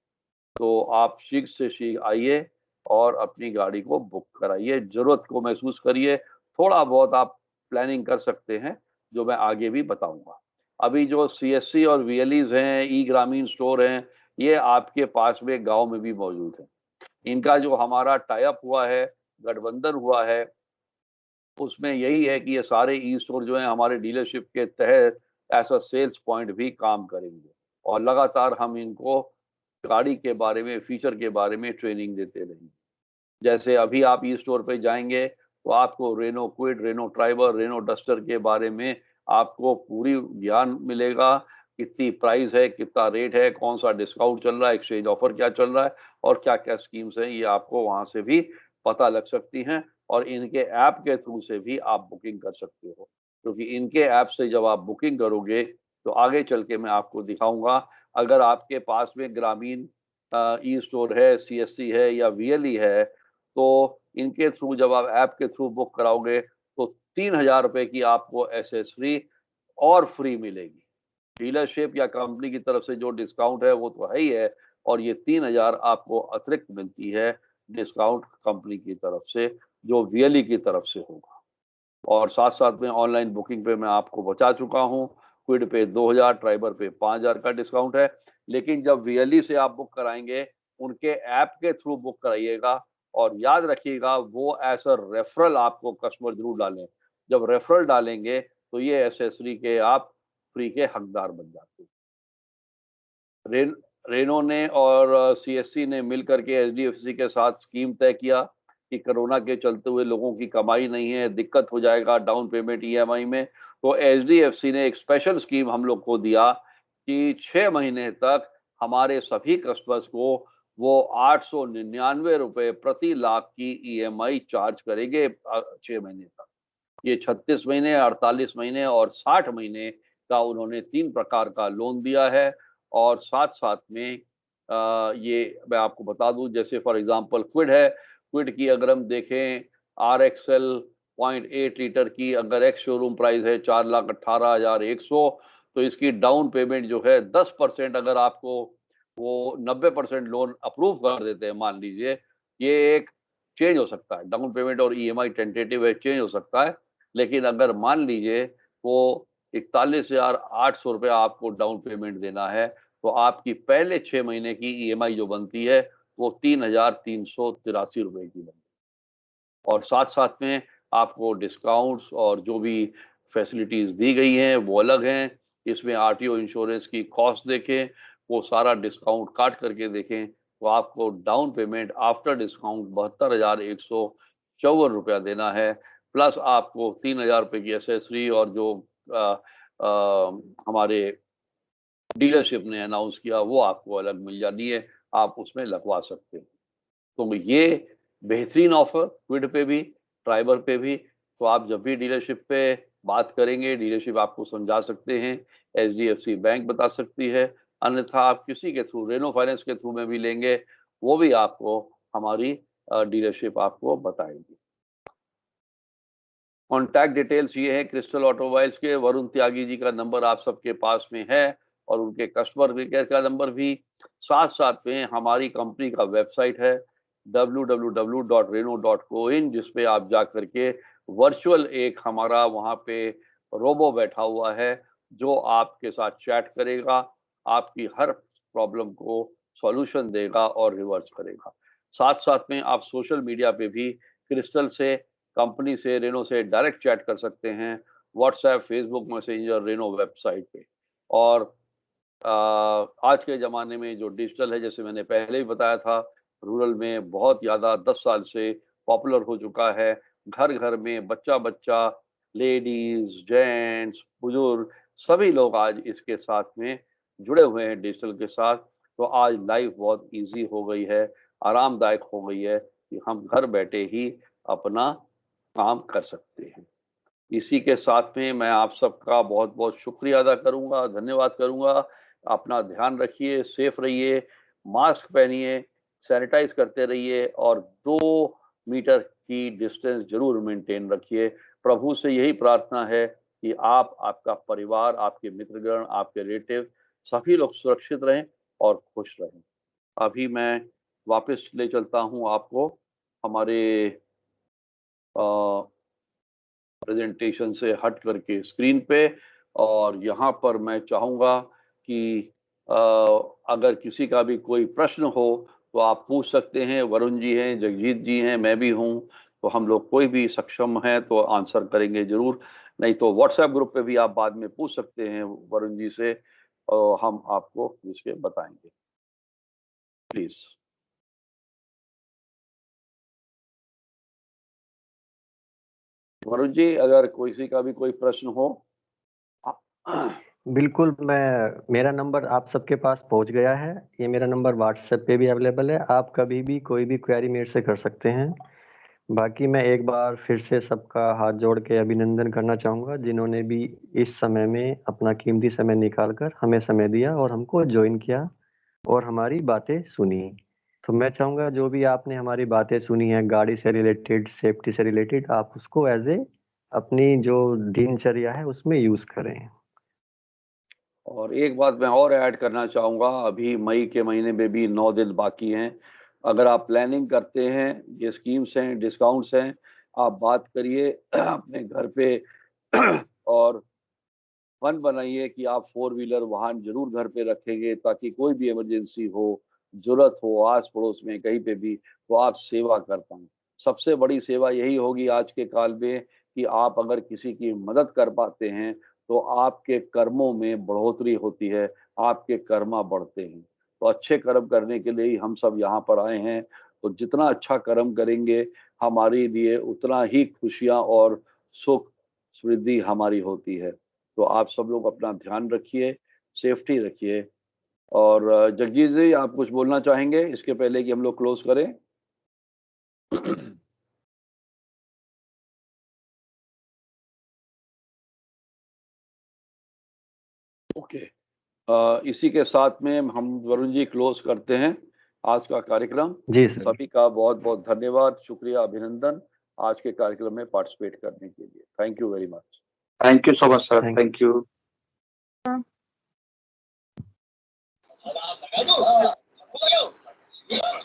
तो आप शीघ्र से शीघ्र आइए और अपनी गाड़ी को बुक कराइए, ज़रूरत को महसूस करिए, थोड़ा बहुत आप प्लानिंग कर सकते हैं, जो मैं आगे भी बताऊँगा। अभी जो सीएससी और वीएलईज़ हैं, ई ग्रामीण स्टोर हैं, ये आपके पास में गाँव में भी मौजूद हैं। इनका जो हमारा टाई अप हुआ है, गठबंधन हुआ है, उसमें यही है कि ये सारे ई स्टोर जो हैं हमारे डीलरशिप के तहत एज़ अ सेल्स पॉइंट भी काम करेंगे और लगातार हम इनको गाड़ी के बारे में, फीचर के बारे में ट्रेनिंग देते रहेंगे। जैसे अभी आप ई स्टोर पे जाएँगे, तो आपको Renault Kwid, Renault Triber, Renault Duster के बारे में आपको पूरी ज्ञान मिलेगा, कितनी प्राइस है, कितना रेट है, कौन-सा डिस्काउंट चल रहा है, एक्सचेंज ऑफर क्या चल रहा है और क्या-क्या स्कीम्स हैं, ये आपको वहाँ से भी पता लग सकती हैं और इनके ऐप के थ्रू से भी आप बुकिंग कर सकते हो। क्योंकि इनके ऐप से जब आप बुकिंग करोगे, तो आगे चल के मैं आपको दिखाऊँगा, अगर आपके पास में ग्रामीण ई स्टोर है, सीएससी है या वीएलई है, तो इनके थ्रू जब आप ऐप के थ्रू बुक कराओगे, तो 3000 रुपए की आपको एक्सेसरी और फ्री मिलेगी। डीलरशिप या कंपनी की तरफ से जो डिस्काउंट है, वो तो है ही है और ये 3000 आपको अतिरिक्त मिलती है, डिस्काउंट कंपनी की तरफ से, जो वीएलई की तरफ से होगा। और साथ-साथ में ऑनलाइन बुकिंग पे मैं आपको बता चुका हूँ, क्विड पे 2000, ट्राइबर पे 5000 का डिस्काउंट है। लेकिन जब वीएलई से आप बुक कराएँगे, उनके ऐप के थ्रू बुक कराइएगा और याद रखिएगा वो एज़ अ रेफरल आपको कस्टमर ज़रूर डालें। जब रेफरल डालेंगे, तो ये एक्सेसरी के आप फ्री के हकदार बन जाते हैं। रेन रेनो ने और सीएससी ने मिलकर के एचडीएफसी के साथ स्कीम तय किया कि कोरोना के चलते हुए लोगों की कमाई नहीं है, दिक्कत हो जाएगा डाउन पेमेंट ईएमआई में। तो एचडीएफसी ने एक स्पेशल स्कीम हम लोग को दिया कि 6 महीने तक हमारे सभी कस्टमर्स को वो 899 रुपए प्रति लाख की ईएमआई चार्ज करेंगे 6 महीने तक। ये 36 महीने, 48 महीने और 60 महीने का उन्होंने 3 प्रकार का लोन दिया है और साथ-साथ में ये मैं आपको बता दूँ जैसे फॉर एग्ज़ाम्पल क्विड है, क्विड की अगर हम देखें आरएक्सएल 0.8 लीटर की अगर एक्स शोरूम प्राइस है 4,18,100 तो इसकी डाउन पेमेंट जो है 10% अगर आपको वो 90% लोन अप्रूव कर देते हैं मान लीजिए, ये एक चेंज हो सकता है, डाउन पेमेंट और ईएमआई टेंटेटिव है, चेंज हो सकता है। लेकिन अगर मान लीजिए वो 41,800 रुपया आपको डाउन पेमेंट देना है, तो आपकी पहले 6 महीने की ईएमआई जो बनती है, वो 3,383 रुपए की बनती है। और साथ-साथ में आपको डिस्काउंट्स और जो भी फैसिलिटीज़ दी गई हैं, वो अलग हैं। इसमें आरटीओ इंश्योरेंस की कॉस्ट देखें, वो सारा डिस्काउंट काट करके देखें, तो आपको डाउन पेमेंट आफ्टर डिस्काउंट 72,154 रुपया देना है। प्लस आपको 3,000 रुपए की एक्सेसरी और जो अ हमारे डीलरशिप ने अनाउंस किया वो आपको अलग मिल जानी है, आप उसमें लगवा सकते हैं। तो ये बेहतरीन ऑफ़र क्विड पे भी, ट्राइबर पे भी, तो आप जब भी डीलरशिप पे बात करेंगे, डीलरशिप आपको समझा सकते हैं, एचडीएफसी बैंक बता सकती है, अन्यथा आप किसी के थ्रू रेनो फाइनेंस के थ्रू में भी लेंगे, वो भी आपको हमारी डीलरशिप आपको बताएगी। कॉन्टैक्ट डिटेल्स ये है क्रिस्टल ऑटोमोबाइल्स के, वरुण त्यागी जी का नंबर आप सबके पास में है और उनके कस्टमर केयर का नंबर भी। साथ-साथ में हमारी कंपनी का वेबसाइट है www.reno.co.in जिस पे आप जा कर के वर्चुअल एक हमारा वहाँ पे रोबो बैठा हुआ है, जो आपके साथ चैट करेगा, आपकी हर प्रॉब्लम को सॉल्यूशन देगा और रिवर्स करेगा। साथ साथ में आप सोशल मीडिया पे भी क्रिस्टल से, कंपनी से, रेनो से डायरेक्ट चैट कर सकते हैं, WhatsApp, Facebook Messenger, Renault website पे। और आज के ज़माने में जो डिजिटल है, जैसे मैंने पहले ही बताया था, रूरल में बहुत ज़्यादा 10 साल से पॉपुलर हो चुका है। घर-घर में बच्चा-बच्चा, लेडीज़, जेंट्स, बुजुर्ग सभी लोग आज इसके साथ में जुड़े हुए हैं डिजिटल के साथ। तो आज लाइफ बहुत ईज़ी हो गई है, आरामदायक हो गई है कि हम घर बैठे ही अपना काम कर सकते हैं। इसी के साथ में मैं आप सबका बहुत-बहुत शुक्रिया अदा करूँगा, धन्यवाद करूँगा। अपना ध्यान रखिए, सेफ रहिए, मास्क पहनिए, सैनिटाइज़ करते रहिए और 2 मीटर की डिस्टेंस ज़रूर मेंटेन रखिए। प्रभु से यही प्रार्थना है कि आप, आपका परिवार, आपके मित्रगण, आपके रिलेटिव सभी लोग सुरक्षित रहें और खुश रहें। अभी मैं वापस ले चलता हूँ आपको हमारे प्रेजेंटेशन से हट करके स्क्रीन पे, और यहाँ पर मैं चाहूँगा कि अगर किसी का भी कोई प्रश्न हो तो आप पूछ सकते हैं। वरुण जी हैं, जगजीत जी हैं, मैं भी हूँ, तो हम लोग कोई भी सक्षम हैं तो आंसर करेंगे ज़रूर। नहीं तो व्हाट्सएप ग्रुप पे भी आप बाद में पूछ सकते हैं वरुण जी से, और हम आपको इसके बताएंगे। प्लीज़। वरुण जी, अगर किसी का भी कोई प्रश्न हो। बिल्कुल, मेरा नंबर आप सबके पास पहुंच गया है। ये मेरा नंबर व्हाट्सएप पे भी अवेलेबल है। आप कभी भी कोई भी क्वेरी मेरे से कर सकते हैं। बाकी मैं एक बार फिर से सबका हाथ जोड़ के अभिनंदन करना चाहूँगा, जिन्होंने भी इस समय में अपना कीमती समय निकाल कर हमें समय दिया और हमको जॉइन किया और हमारी बातें सुनी। तो मैं चाहूँगा जो भी आपने हमारी बातें सुनी हैं गाड़ी से रिलेटेड, सेफ्टी से रिलेटेड, आप उसको एज़ ए अपनी जो दिनचर्या है उसमें यूज़ करें। और एक बात मैं और ऐड करना चाहूँगा, अभी मई के महीने में भी 9 दिन बाकी हैं। अगर आप प्लानिंग करते हैं, ये स्कीम्स हैं, डिस्काउंट्स हैं, आप बात करिए अपने घर पे और मन बनाइए कि आप 4 व्हीलर वाहन ज़रूर घर पे रखेंगे, ताकि कोई भी इमरजेंसी हो, ज़रूरत हो आस-पड़ोस में कहीं पे भी, तो आप सेवा कर पाएँ। सबसे बड़ी सेवा यही होगी आज के काल में कि आप अगर किसी की मदद कर पाते हैं, तो आपके कर्मों में बढ़ोतरी होती है, आपके कर्मा बढ़ते हैं। तो अच्छे कर्म करने के लिए ही हम सब यहाँ पर आए हैं, तो जितना अच्छा कर्म करेंगे, हमारे लिए उतना ही खुशियाँ और सुख, समृद्धि हमारी होती है। तो आप सब लोग अपना ध्यान रखिए, सेफ्टी रखिए। और जगजीत जी, आप कुछ बोलना चाहेंगे इसके पहले कि हम लोग क्लोज़ करें? ओके। इसी के साथ में हम वरुण जी क्लोज़ करते हैं आज का कार्यक्रम। जी सर। सभी का बहुत-बहुत धन्यवाद, शुक्रिया, अभिनंदन आज के कार्यक्रम में पार्टिसिपेट करने के लिए। Thank you very much. Thank you so much, sir. Thank you. Thank you.